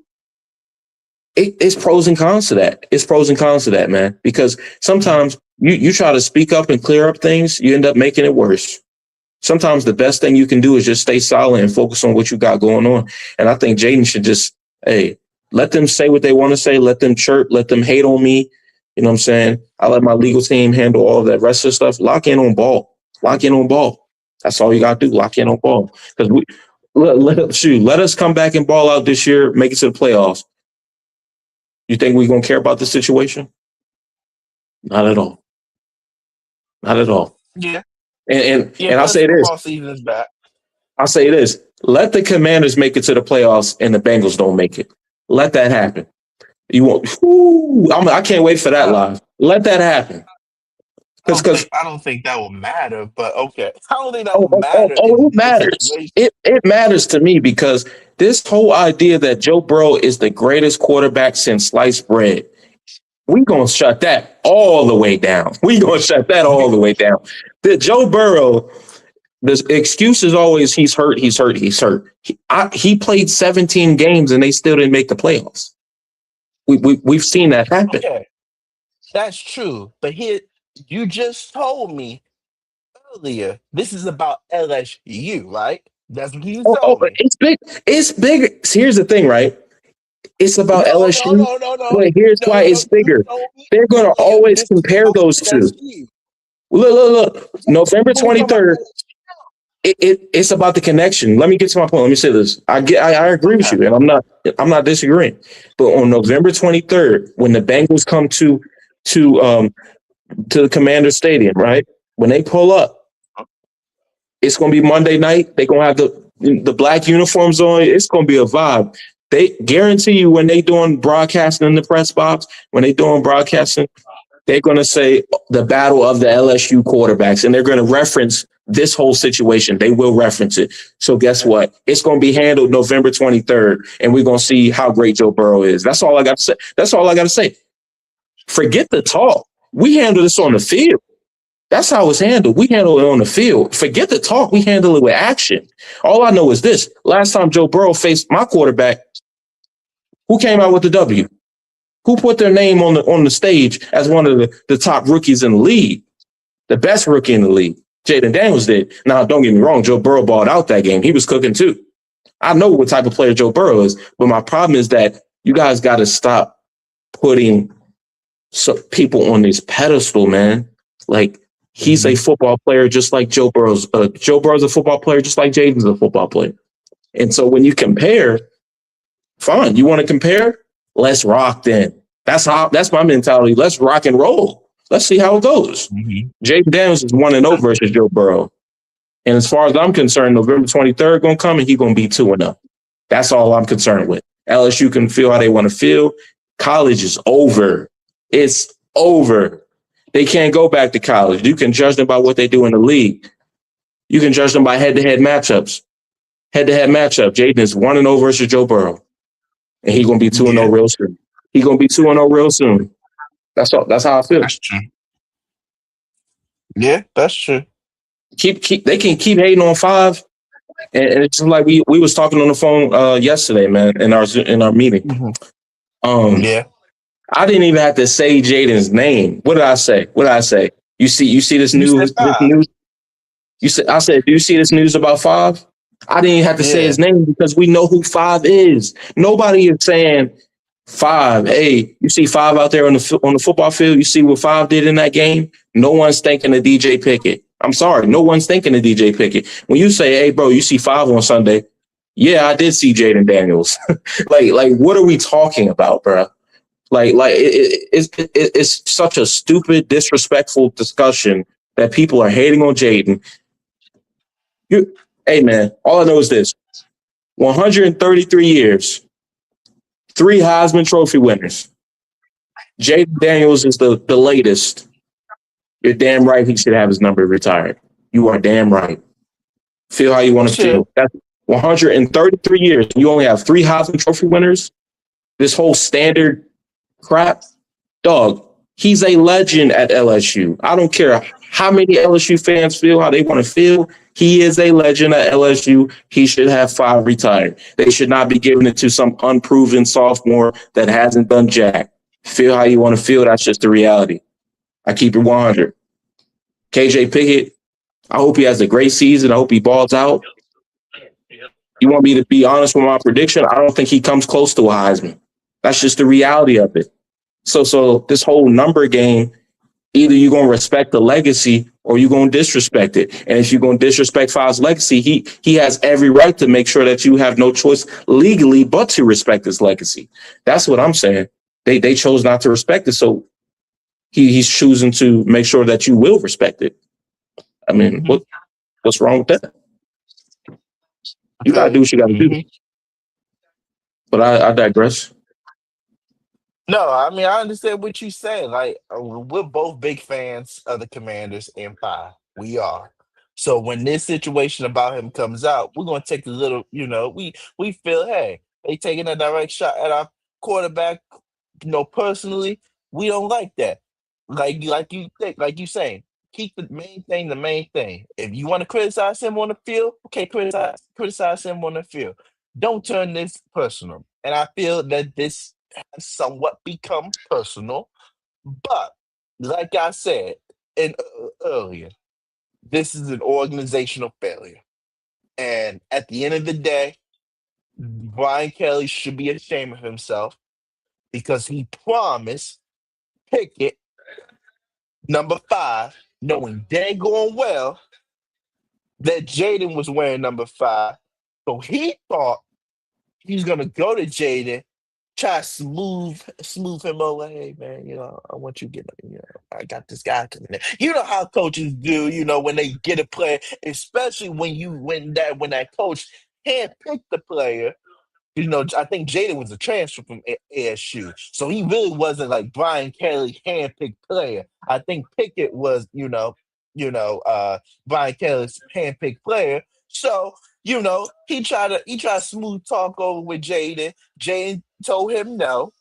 it's pros and cons to that. It's pros and cons to that, man. Because sometimes you try to speak up and clear up things, you end up making it worse. Sometimes the best thing you can do is just stay silent and focus on what you got going on. And I think Jayden should just, let them say what they want to say. Let them chirp. Let them hate on me. You know what I'm saying? I let my legal team handle all that rest of the stuff. Lock in on ball. Lock in on ball. That's all you got to do. Lock in on ball. Because let us come back and ball out this year, make it to the playoffs. You think we're going to care about the situation? Not at all. Not at all. Yeah. And I'll say this. Season is back. I'll say this. Let the Commanders make it to the playoffs and the Bengals don't make it. Let that happen. You won't. I can't wait for that live. Let that happen. Because I don't think that will matter, but okay. I don't think that will matter. It matters. It matters to me because this whole idea that Joe Burrow is the greatest quarterback since sliced bread, we're going to shut that all the way down. We're going to shut that all the way down. The Joe Burrow, the excuse is always he's hurt. He played 17 games and they still didn't make the playoffs. We've seen that happen. Okay. That's true. But here, you just told me earlier, this is about LSU, right? That's what you told me. It's big. It's big. Here's the thing, right? It's about LSU. No. But here's why it's bigger. They're going to always compare those two. Look. November 23rd. It's about the connection. Let me get to my point. Let me say this. I agree with you, and I'm not disagreeing. But on November 23rd, when the Bengals come to the Commander Stadium, right? When they pull up, it's going to be Monday night. They're going to have the black uniforms on. It's going to be a vibe. They guarantee you when they doing broadcasting in the press box, when they doing broadcasting, they're going to say the battle of the LSU quarterbacks, and they're going to reference this whole situation. They will reference it. So guess what? It's going to be handled November 23rd, and we're going to see how great Joe Burrow is. That's all I got to say. Forget the talk. We handle this on the field. That's how it's handled. We handle it on the field. Forget the talk. We handle it with action. All I know is this. Last time Joe Burrow faced my quarterback, who came out with the W? Who put their name on the stage as one of the top rookies in the league? The best rookie in the league. Jayden Daniels did. Now, don't get me wrong. Joe Burrow balled out that game. He was cooking too. I know what type of player Joe Burrow is, but my problem is that you guys got to stop putting people on this pedestal, man. Like, he's a football player just like Joe Burrow's. Joe Burrow's a football player just like Jayden's a football player. And so when you compare, fine. You want to compare? Let's rock then. That's my mentality. Let's rock and roll. Let's see how it goes. Mm-hmm. Jayden Daniels is 1-0 versus Joe Burrow. And as far as I'm concerned, November 23rd going to come and he's going to be 2-0. That's all I'm concerned with. LSU can feel how they want to feel. College is over. It's over. They can't go back to college. You can judge them by what they do in the league. You can judge them by head-to-head matchups. Head-to-head matchup. Jayden is 1-0 versus Joe Burrow. And he's going to be 2-0 real soon. He's going to be 2-0 real soon. That's all. That's how I feel. That's true. Yeah, that's true. They can keep hating on 5. And it's just like we was talking on the phone yesterday, man, in our meeting. Mm-hmm. Yeah. I didn't even have to say Jayden's name. What did I say? You see this news? I said, do you see this news about 5? I didn't even have to say his name because we know who 5 is. Nobody is saying 5. Hey, you see 5 out there on the football field. You see what 5 did in that game. No one's thinking of DJ Pickett. I'm sorry, no one's thinking of DJ Pickett. When you say, hey, bro, you see 5 on Sunday. Yeah, I did see Jayden Daniels. like, what are we talking about, bro? It's such a stupid, disrespectful discussion that people are hating on Jayden. You, hey man, all I know is this: 133 years, three Heisman Trophy winners. Jayden Daniels is the latest. You're damn right he should have his number retired. You are damn right. Feel how you He want to should. feel. That's 133 years. You only have three Heisman Trophy winners. This whole standard crap, dog. He's a legend at LSU. I don't care how many LSU fans feel how they want to feel. He is a legend at LSU. He should have five retired. They should not be giving it to some unproven sophomore that hasn't done jack. Feel how you want to feel. That's just the reality. I keep it 100. KJ Pickett, I hope he has a great season. I hope he balls out. You want me to be honest with my prediction? I don't think he comes close to a Heisman. That's just the reality of it. So this whole number game, either you're gonna respect the legacy or you're gonna disrespect it. And if you're gonna disrespect Five's legacy, he has every right to make sure that you have no choice legally but to respect his legacy. That's what I'm saying. They chose not to respect it, so he's choosing to make sure that you will respect it. I mean, Hmm. what's wrong with that? I You gotta feel do you. what you gotta do. Hmm. But I digress. No, I mean I understand what you're saying. Like we're both big fans of the Commanders and Five. We are. So when this situation about him comes out, we're gonna take a little. We feel hey they taking a direct shot at our quarterback. Personally, we don't like that. Like you saying, keep the main thing the main thing. If you want to criticize him on the field, okay, criticize him on the field. Don't turn this personal. And I feel that this has somewhat become personal. But like I said earlier, this is an organizational failure. And at the end of the day, Brian Kelly should be ashamed of himself because he promised Pickett number 5, knowing dang going well that Jayden was wearing number 5. So he thought he's gonna go to Jayden, try to smooth him over. Hey man, I want you to get, I got this guy coming in. You know how coaches do, when they get a player, especially when that coach hand pick the player. I think Jayden was a transfer from ASU, so he really wasn't like Brian Kelly handpicked player. I think Pickett was, Brian Kelly's handpicked player. So he tried to smooth talk over with Jayden. Jayden told him no,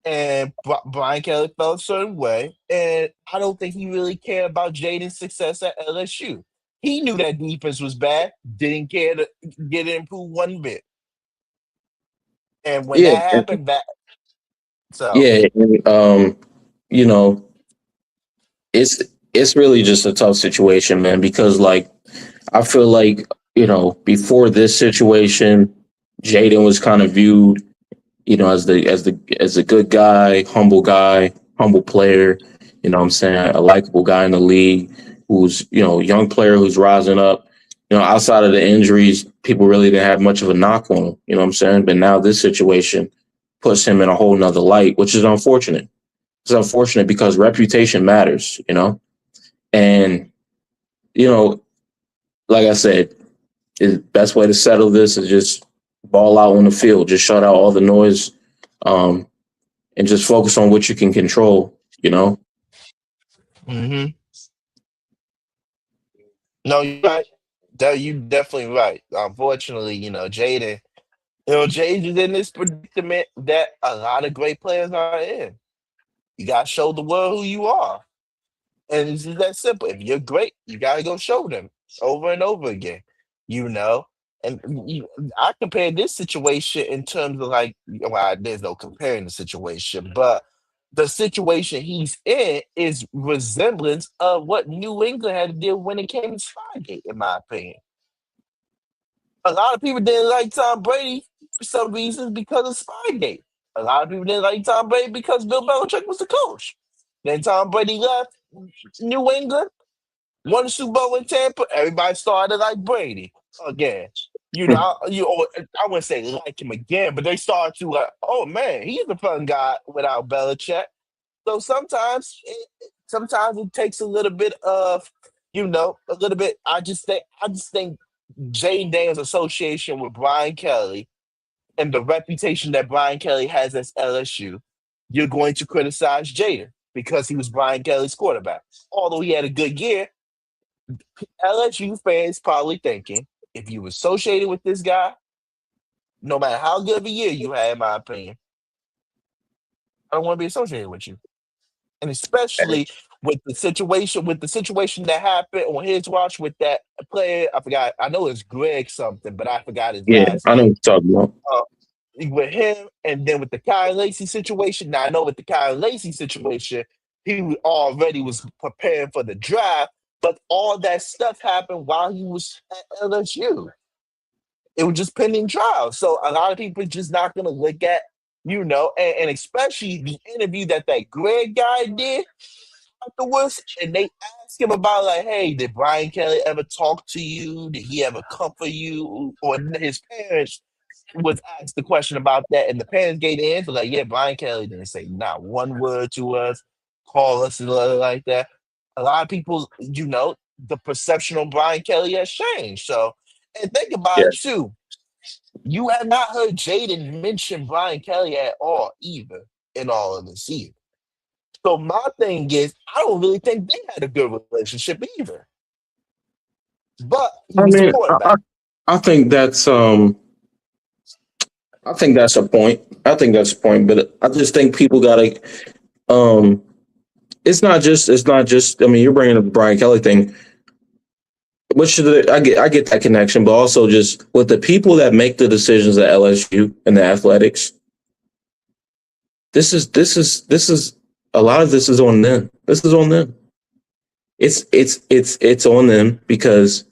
and Brian Kelly felt a certain way. And I don't think he really cared about Jayden's success at LSU. He knew that defense was bad, didn't care to get it improved one bit. And when Yeah, that happened, so yeah. And, you know, it's it's really just a tough situation, man, because like I feel like, before this situation, Jaden was kind of viewed, as a good guy, humble player, what I'm saying, a likable guy in the league who's, a young player who's rising up. Outside of the injuries, people really didn't have much of a knock on him, what I'm saying? But now this situation puts him in a whole nother light, which is unfortunate. It's unfortunate because reputation matters, and, you know, like I said, the best way to settle this is just ball out on the field, just shut out all the noise, um, and just focus on what you can control. hmm no, you're right. You definitely right. Unfortunately, Jaden's in this predicament that a lot of great players are in. You gotta show the world who you are. And it's just that simple. If you're great, you gotta go show them over and over again. You know, and I compare this situation in terms of like, well, there's no comparing the situation, but the situation he's in is resemblance of what New England had to deal when it came to Spygate, in my opinion. A lot of people didn't like Tom Brady for some reasons because of Spygate. A lot of people didn't like Tom Brady because Bill Belichick was the coach. Then Tom Brady left New England, won the Super Bowl in Tampa. Everybody started like Brady again. I wouldn't say like him again, but they start to oh man, he's a fun guy without Belichick. So sometimes it takes a little bit of, a little bit. I just think Jayden Daniels' association with Brian Kelly and the reputation that Brian Kelly has as LSU, you're going to criticize Jayden because he was Brian Kelly's quarterback. Although he had a good year, LSU fans probably thinking if you associated with this guy, no matter how good of a year you had, in my opinion, I don't want to be associated with you. And especially with the situation that happened on his watch with that player. I forgot. I know it's Greg something, but I forgot his Yeah, last I know name. what you're talking about. Uh, with him, and then with the Kyle Lacey situation. Now I know with the Kyle Lacey situation, already was preparing for the draft, but all that stuff happened while he was at LSU. It was just pending trial. So a lot of people just not going to look at, and especially the interview that Greg guy did afterwards, and they asked him about like, hey, did Brian Kelly ever talk to you? Did he ever comfort you? Or his parents was asked the question about that, and the parents gave the answer like, yeah, Brian Kelly didn't say not one word to us, call us and like that. A lot of people, the perception on Brian Kelly has changed. So, and think about Yeah. it too. You have not heard Jayden mention Brian Kelly at all either in all of this season. So my thing is, I don't really think they had a good relationship either. But he I was the mean, quarterback. I think that's a point. I think that's a point, but I just think people gotta. Um, it's not just. I mean, you're bringing up the Brian Kelly thing, which I get that connection, but also just with the people that make the decisions at LSU and the athletics. This is a lot of this is on them. This is on them. It's on them because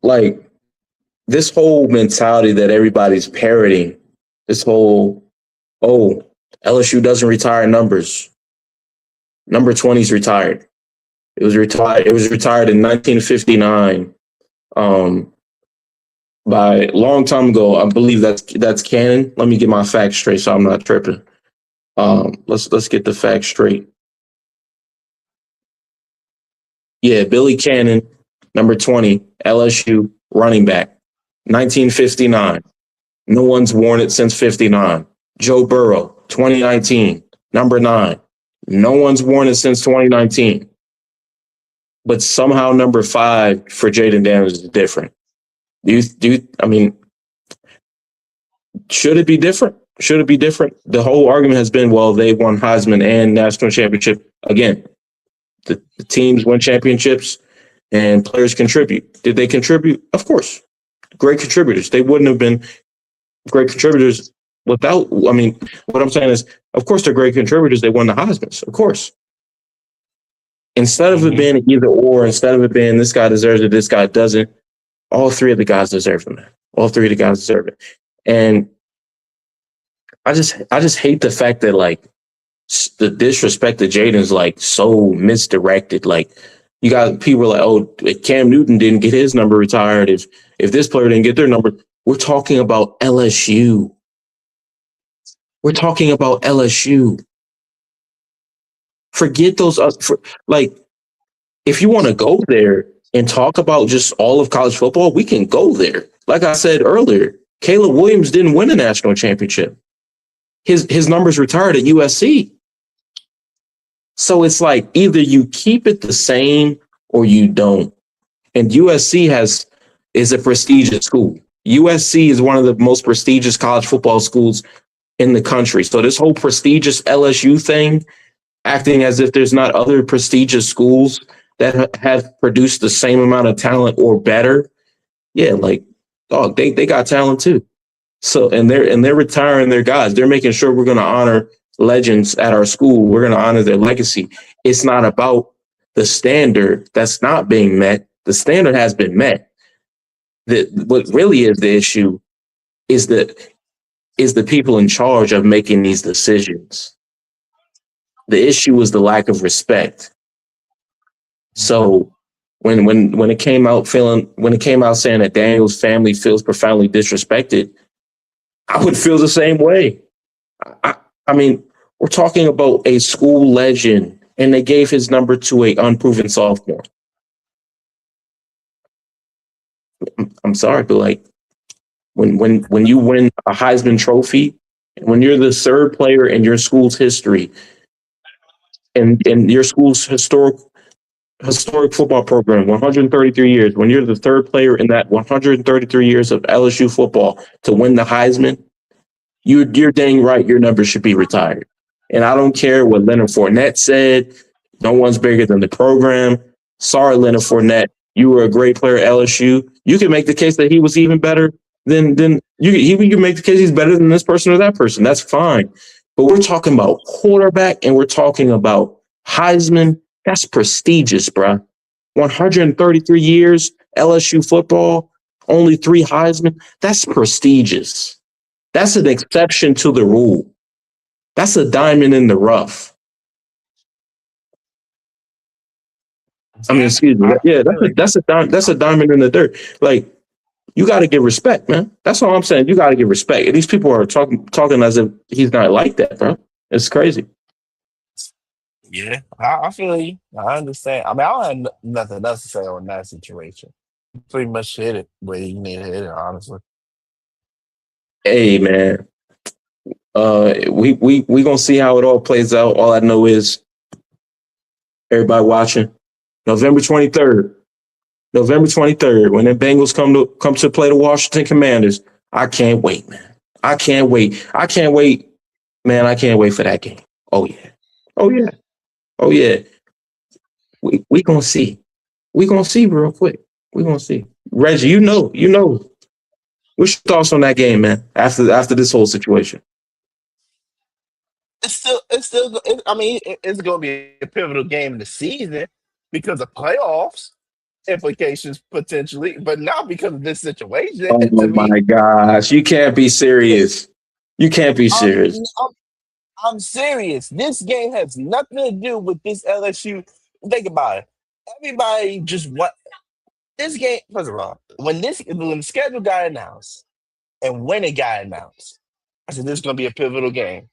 like this whole mentality that everybody's parroting, this whole oh LSU doesn't retire numbers. Number 20 is retired. It was retired. It was retired in 1959. Um, by a long time ago. I believe that's canon. Let me get my facts straight so I'm not tripping. Let's get the facts straight. Yeah, Billy Cannon, number 20, LSU running back, 1959. No one's worn it since 59. Joe Burrow, 2019, number 9. No one's worn it since 2019. But somehow number 5 for Jayden Daniels is different. I mean, should it be different? Should it be different? The whole argument has been, well, they won Heisman and national championship. Again, the teams win championships and players contribute. Did they contribute? Of course. Great contributors. They wouldn't have been great contributors without, I mean, what I'm saying is, of course, they're great contributors. They won the Heismans, of course. Instead of it Mm-hmm. being either or, instead of it being this guy deserves it, this guy doesn't, all 3 of the guys deserve it, man. All 3 of the guys deserve it. And I just hate the fact that like the disrespect to Jayden's like so misdirected. Like you got people like, oh, if Cam Newton didn't get his number retired, if this player didn't get their number, we're talking about LSU. We're talking about LSU. Forget those. Like, if you want to go there and talk about just all of college football, we can go there. Like I said earlier, Caleb Williams didn't win a national championship. His numbers retired at USC. So it's like either you keep it the same or you don't. And USC is a prestigious school. USC is one of the most prestigious college football schools in the country. So this whole prestigious LSU thing, acting as if there's not other prestigious schools that have produced the same amount of talent or better. Yeah, like dog, they got talent too. So and they're retiring their guys. They're making sure we're going to honor legends at our school. We're going to honor their legacy. It's not about the standard that's not being met. The standard has been met. What really is the issue is the people in charge of making these decisions. The issue is the lack of respect. So when it came out saying that Daniel's family feels profoundly disrespected, I would feel the same way. I, I mean, we're talking about a school legend, and they gave his number to a unproven sophomore. I'm sorry, but like when you win a Heisman Trophy, when you're the third player in your school's history, and in your school's historic football program, 133 years, when you're the third player in that 133 years of LSU football to win the Heisman, you're dang right your number should be retired. And I don't care what Leonard Fournette said. No one's bigger than the program. Sorry, Leonard Fournette. You were a great player at LSU. You can make the case that he was even better than you can make the case he's better than this person or that person. That's fine. But we're talking about quarterback and we're talking about Heisman. That's prestigious, bruh. 133 years, LSU football, only 3 Heisman. That's prestigious. That's an exception to the rule. That's a diamond in the rough. I mean, excuse me. Yeah, that's a diamond in the dirt. Like, you got to give respect, man. That's all I'm saying. You got to give respect. And these people are talking as if he's not like that, bro. It's crazy. Yeah, I feel you. I understand. I mean, I don't have nothing else to say on that situation. Pretty much hit it where you need to hit it, honestly. Hey, man. We gonna see how it all plays out. All I know is everybody watching November 23rd. November 23rd, when the Bengals come to play the Washington Commanders. I can't wait, man. I can't wait. Man. I can't wait for that game. Oh yeah. Oh yeah. Oh yeah. We gonna see. We gonna see real quick. We gonna see. Reggie, you know. What's your thoughts on that game, man? After this whole situation. I mean, it's going to be a pivotal game in the season because of playoffs implications potentially, but not because of this situation. Oh To me, my gosh. You can't be serious. You can't be I'm, serious. I'm I'm serious. This game has nothing to do with this LSU. Think about it. Everybody just want this game. First of all, when the schedule got announced and when it got announced, I said this is going to be a pivotal game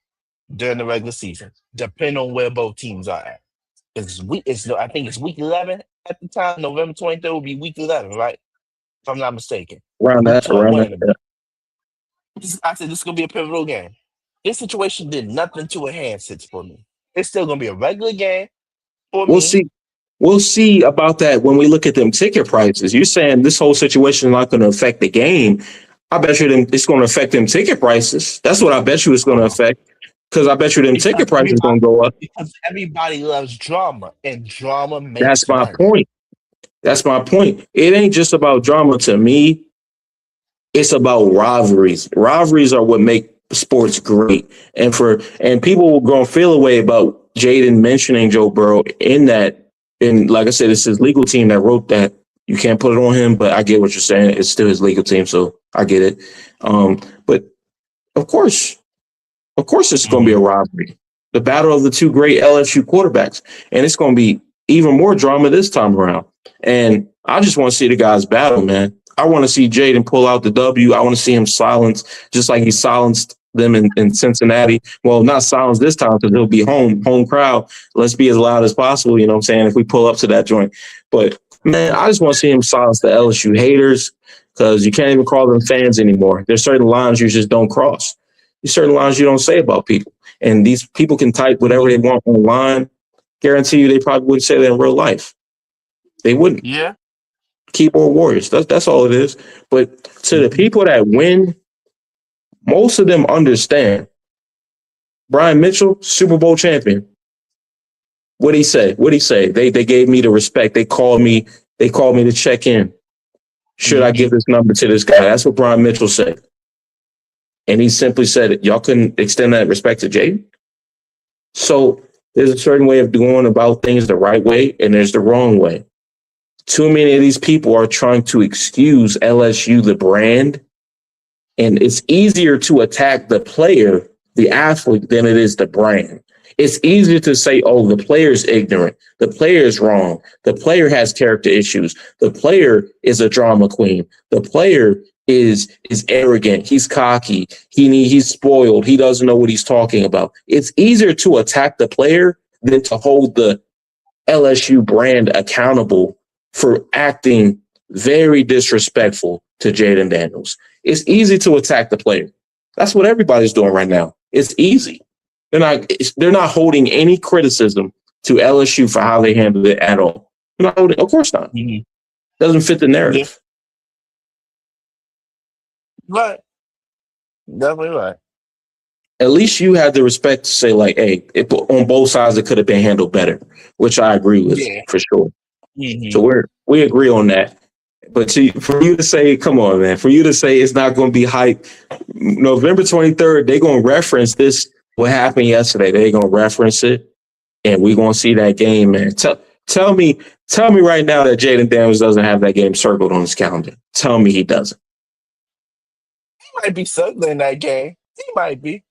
during the regular season, depending on where both teams are at. I think it's week 11 at the time. November 23rd will be week 11, right? If I'm not mistaken. Or Around week that, 12, around one that. of them. I said this is going to be a pivotal game. This situation did nothing to enhance it for me. It's still going to be a regular game for We'll me. see. We'll see about that when we look at them ticket prices. You're saying this whole situation is not going to affect the game. I bet you it's going to affect them ticket prices. That's what I bet you it's going to affect. Because I bet you them Because ticket prices going to go up. everybody loves drama, and drama That's makes my money. point. That's my point. It ain't just about drama to me. It's about rivalries. Rivalries are what make sports great. And people will go and feel a way about Jayden mentioning Joe Burrow in that. And like I said, it's his legal team that wrote that. You can't put it on him, but I get what you're saying. It's still his legal team, so I get it. But of course, it's going to be a Mhm. rivalry. The battle of the 2 great LSU quarterbacks. And it's going to be even more drama this time around. And I just want to see the guys battle, man. I want to see Jayden pull out the W. I want to see him silenced, just like he silenced them in Cincinnati. Well, not silenced this time because he'll be home crowd. Let's be as loud as possible, you know what I'm saying, if we pull up to that joint. But, man, I just want to see him silence the LSU haters because you can't even call them fans anymore. There's certain lines you just don't cross. There's certain lines you don't say about people. And these people can type whatever they want online. Guarantee you they probably wouldn't say that in real life. They wouldn't. Yeah. Keyboard warriors. That's all it is. But to the Mhm. people that win, most of them understand. Brian Mitchell, Super Bowl champion. What'd he say? They gave me the respect. They called me to check in. Should I give Mhm. this number to this guy? That's what Brian Mitchell said. And he simply said, y'all couldn't extend that respect to Jayden. So there's a certain way of going about things the right way, and there's the wrong way. Too many of these people are trying to excuse LSU, the brand, and it's easier to attack the player, the athlete, than it is the brand. It's easier to say, oh, the player's ignorant. The player's wrong. The player has character issues. The player is a drama queen. The player is arrogant. He's cocky. He's spoiled. He doesn't know what he's talking about. It's easier to attack the player than to hold the LSU brand accountable for acting very disrespectful to Jayden Daniels. It's easy to attack the player. That's what everybody's doing right now. It's easy. They're not holding any criticism to LSU for how they handled it at all. They're not holding, of course not. Mhm. Doesn't fit the Yeah, narrative. right. Definitely right. At least you had the respect to say, like, hey, on both sides it could have been handled better, which I agree with Yeah. for sure. So Hmm. we agree on that. But for you to say, come on, man, for you to say it's not going to be hype, November 23rd, they're going to reference this, what happened yesterday. They're going to reference it, and we're going to see that game, man. Tell me right now that Jayden Daniels doesn't have that game circled on his calendar. Tell me he doesn't. He might be circling that game. He might be.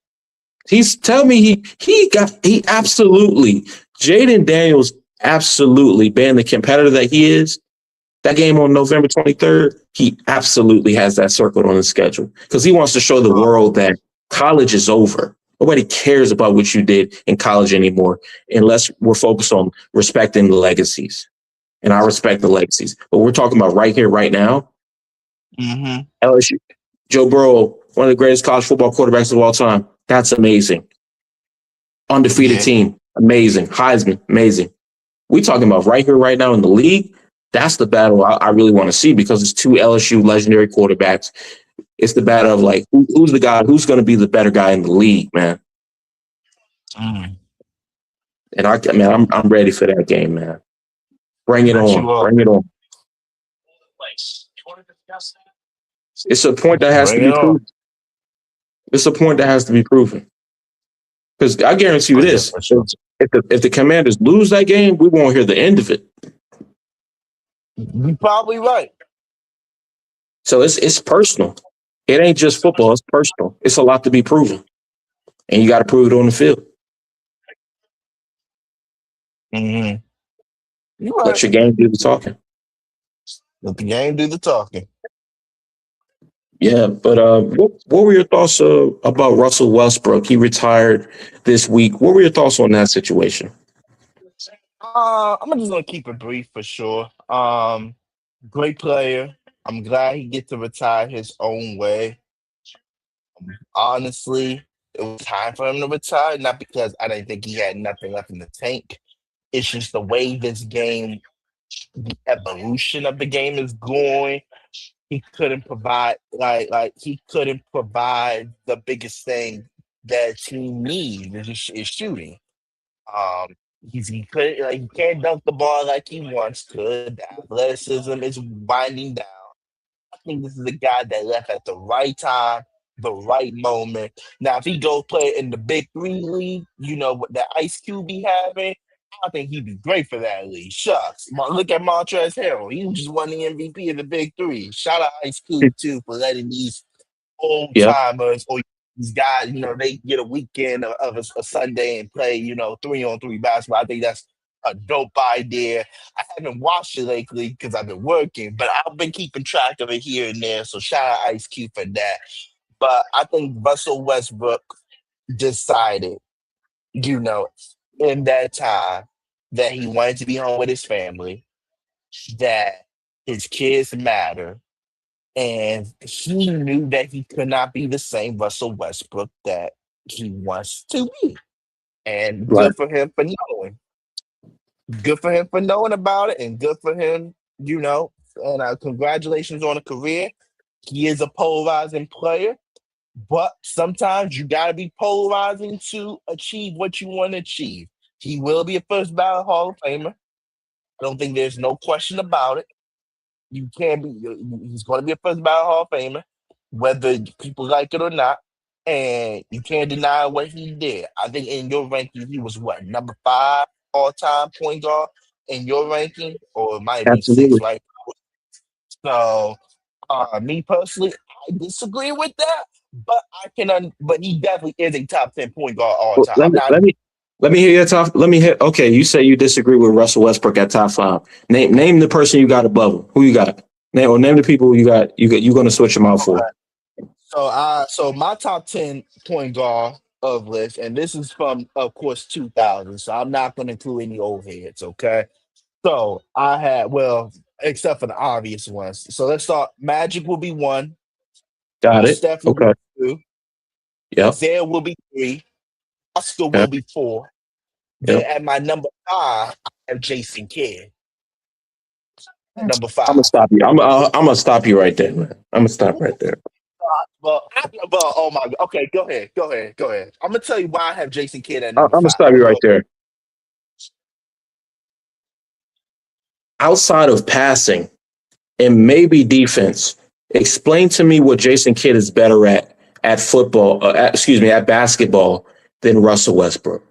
Tell me he absolutely Jayden Daniels absolutely being the competitor that he is. That game on November 23rd, he absolutely has that circled on his schedule because he wants to show the Oh, world that college is over. Nobody cares about what you did in college anymore unless we're focused on respecting the legacies. And I respect the legacies. But we're talking about right here, right now, hmm. LSU, Joe Burrow, one of the greatest college football quarterbacks of all time. That's amazing. Undefeated Yeah. team, amazing. Heisman, amazing. We talking about right here, right now in the league. That's the battle I really want to see because it's two LSU legendary quarterbacks. It's the battle of like who's the guy who's going to be the better guy in the league, man. Mm. And I'm ready for that game, man. Bring it Bet you on, are. bring it on. It's a point that has to Bring be it on. proven. It's a point that has to be proven because I guarantee you Oh yeah, this: for sure. if the Commanders lose that game, we won't hear the end of it. You're probably right. So it's personal. It ain't just football; it's personal. It's a lot to be proven, and you got to prove it on the field. Hmm. You're Let right. your game do the talking. Let the game do the talking. Yeah, but what were your thoughts about Russell Westbrook? He retired this week. What were your thoughts on that situation? I'm just gonna keep it brief for sure. Great player. I'm glad he gets to retire his own way. Honestly, it was time for him to retire, not because I didn't think he had nothing left in the tank. It's just the way this game, the evolution of the game is going. He couldn't provide like he couldn't provide the biggest thing that a team needs is shooting. Um, he could like he can't dunk the ball like he once could. The athleticism is winding down. I think this is a guy that left at the right time, the right moment. Now, if he goes play in the Big Three league, you know what the Ice Cube be having. I think he'd be great for that league. Shucks, look at Montrezl Harrell. He just won the MVP of the Big Three. Shout out Ice Cube too for letting these old Yep, timers or these guys, they get a weekend of a Sunday and play, 3-on-3 basketball. I think that's a dope idea. I haven't watched it lately because I've been working, but I've been keeping track of it here and there. So shout out Ice Cube for that. But I think Russell Westbrook decided, you know, in that time that he wanted to be home with his family, that his kids matter, and he knew that he could not be the same Russell Westbrook that he wants to be. And right. good for him for knowing. Good for him for knowing about it, and good for him, and congratulations on a career. He is a polarizing player, but sometimes you got to be polarizing to achieve what you want to achieve. He will be a first ballot Hall of Famer. I don't think there's no question about it. You can't be. He's going to be a first ballot Hall of Famer, whether people like it or not. And you can't deny what he did. I think in your ranking, he was what, number 5 all time point guard in your ranking, or it might have been 6, Absolutely. right? So, me personally, I disagree with that, but but he definitely is a top 10 point guard all Well, time. let I'm me not. let me Let me hear your top. Let me hear. Okay, you say you disagree with Russell Westbrook at top five. Name the person you got above him. Who you got? Name the people you got. You going to switch them out for? So my top 10 point guard of list, and this is from of course 2000. So I'm not going to include any old heads. Okay. So I had except for the obvious ones. So let's start. Magic will be one. Got it. Steph will be Okay. two. Yep. Isaiah will be three. Oscar will Yep. be four. Then Yep. at my number five, I have Jason Kidd at number I'm gonna five. stop you. I'm gonna stop you right there, man. I'm gonna stop right there. Oh my God. Okay, go ahead. Go ahead. Go ahead. I'm gonna tell you why I have Jason Kidd at I'm number gonna five. stop But you go right there. Outside of passing and maybe defense, explain to me what Jason Kidd is better at football. Excuse me, at basketball than Russell Westbrook.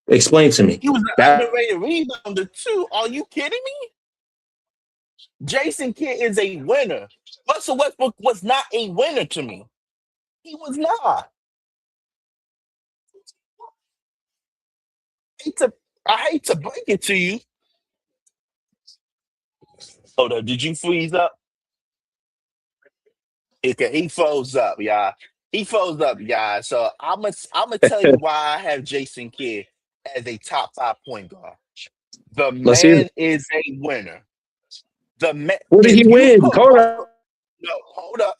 Explain to me he was an that. underrated rebounder too. Are you kidding me? Jason Kidd is a winner. Russell Westbrook was not a winner to me. He was not. I hate to, I hate to break it to you. Hold on, did you freeze up? Okay, he froze up, y'all. He froze up, y'all. So I'm gonna tell you why I have Jason Kidd as a top five point guard. The Let's hear it. man is a winner. The man, What did he if you win? put Hold on. Russell, no, hold up.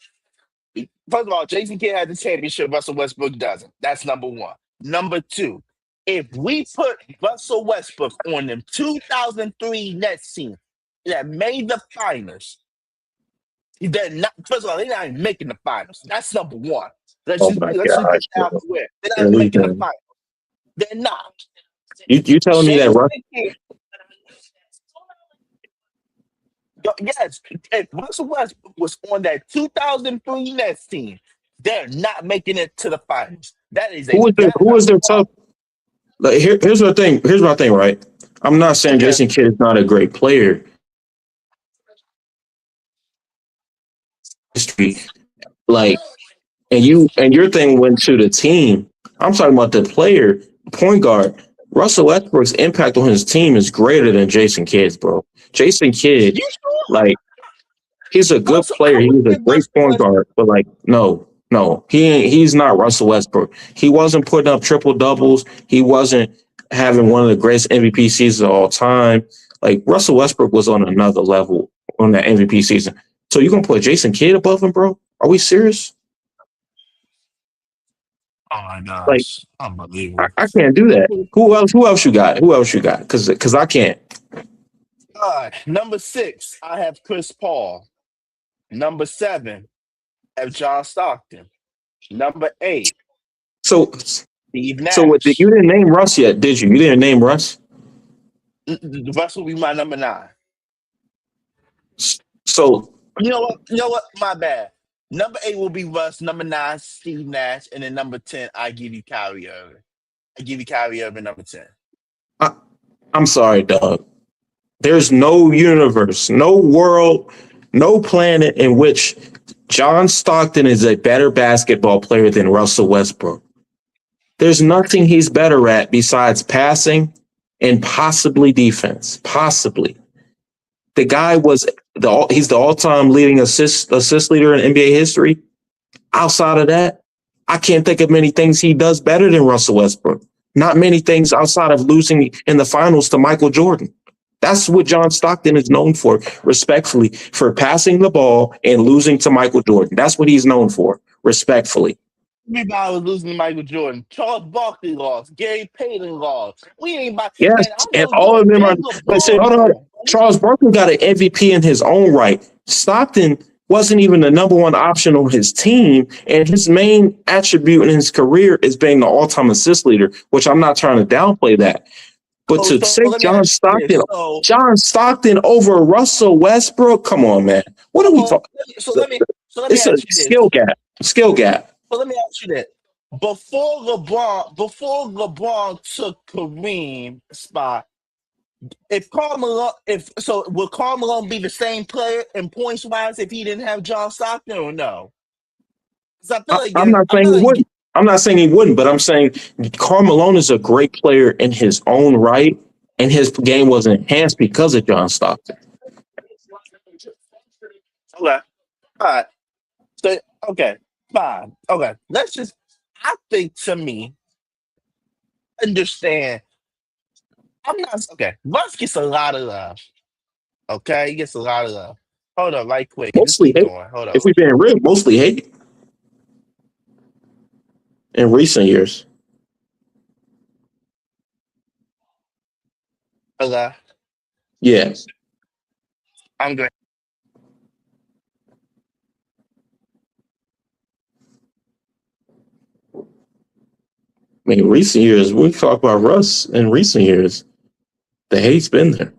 First of all, Jason Kidd has the championship. Russell Westbrook doesn't. That's number one. Number two, if we put Russell Westbrook on them 2003 Nets team that made the finals, they're not. First of all, they're not even making the finals. That's number one. Let's Oh just my let's just get gosh, that out bro. the way. They're not Here even we making the go. finals. They're not. You telling me that Jason Russ? Kidd, yes, if Russell Westbrook was on that 2003 Nets team, they're not making it to the finals. That is a Who that's was their tough? Like, here's the thing. Here's my thing, right? I'm not saying okay. Jason Kidd is not a great player. History, like, and your thing went to the team. I'm talking about the player, point guard. Russell Westbrook's impact on his team is greater than Jason Kidd's, bro. Jason Kidd, You sure? like, he's a good Russell, player. I would He's a give great Russell point Westbrook. guard, but like, no, he's not Russell Westbrook. He wasn't putting up triple doubles. He wasn't having one of the greatest MVP seasons of all time. Like Russell Westbrook was on another level on that MVP season. So you gonna put Jason Kidd above him, bro? Are we serious? Oh my Like, gosh, unbelievable. I can't do that. Who else? Who else you got? Who else you got? Because I can't. God, number six, I have Chris Paul. Number seven, I have John Stockton. Number eight, So Steve so what? You Nash. didn't name Russ yet, did you? You didn't name Russ. Russ will be my number nine. So You know what? You know what? My bad. Number eight will be Russ. Number nine, Steve Nash, and then number 10, I give you Kyrie Irving. I give you Kyrie Irving number 10. I, I'm sorry, Doug. There's no universe, no world, no planet in which John Stockton is a better basketball player than Russell Westbrook. There's nothing he's better at besides passing and possibly defense. Possibly. The guy was he's the all-time leading assist leader in NBA history. Outside of that, I can't think of many things he does better than Russell Westbrook. Not many things outside of losing in the finals to Michael Jordan. That's what John Stockton is known for, respectfully, for passing the ball and losing to Michael Jordan. That's what he's known for, respectfully. Everybody was losing to Michael Jordan. Charles Barkley lost. Gary Payton lost. We ain't about, Yes, and I'm and gonna all go. of them are. Then But say, LeBron hold on, came. Charles Barkley got an MVP in his own right. Stockton wasn't even the number one option on his team, and his main attribute in his career is being the all-time assist leader. Which I'm not trying to downplay that, but So, to so say let me ask you this. So, John Stockton over Russell Westbrook, come on, man. What are we so, talking? so let me, so let me It's a ask you this. skill gap. Skill gap. So let me ask you that. Before LeBron took Kareem spot, if Carmelo, if so, would Carmelo be the same player in points wise if he didn't have John Stockton or no? Because I'm not I saying feel he like wouldn't. I'm not saying he wouldn't, but I'm saying Karl Malone is a great player in his own right, and his game was enhanced because of John Stockton. Okay. All right. So okay, fine. Okay. Let's just I think to me, understand I'm not okay. Russ gets a lot of love. Okay, he gets a lot of love. Hold on, right quick. Just Mostly keep hate. going. Hold If on. we've been real, mostly hate in recent years. Okay. Yeah. I'm great. I mean, recent years, we talk about Russ in recent years. The hate's been there.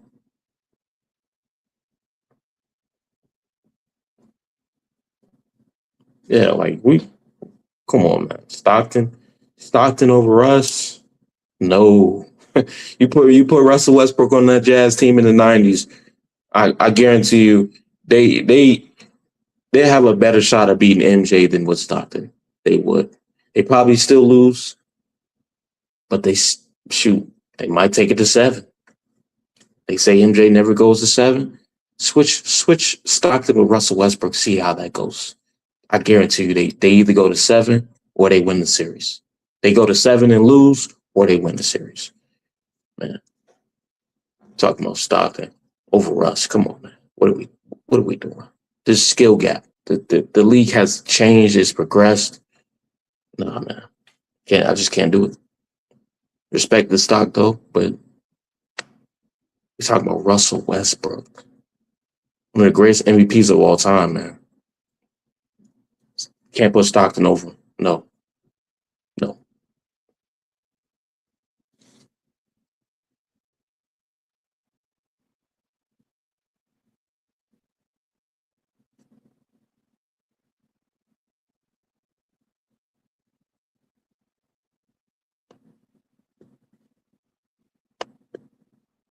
Yeah, like come on, man. Stockton over us. No. you put Russell Westbrook on that Jazz team in the '90s. I guarantee you, they have a better shot of beating MJ than with Stockton. They would. They probably still lose, but shoot. They might take it to 7. They say MJ never goes to 7. Switch Stockton with Russell Westbrook. See how that goes. I guarantee you, they either go to 7 or they win the series. They go to 7 and lose, or they win the series. Man, talking about Stockton over us. Come on, man. What are we doing? This skill gap. The league has changed. It's progressed. Nah, man. I just can't do it. Respect the stock though, but we're talking about Russell Westbrook, one of the greatest MVPs of all time, man. Can't put Stockton over him. No.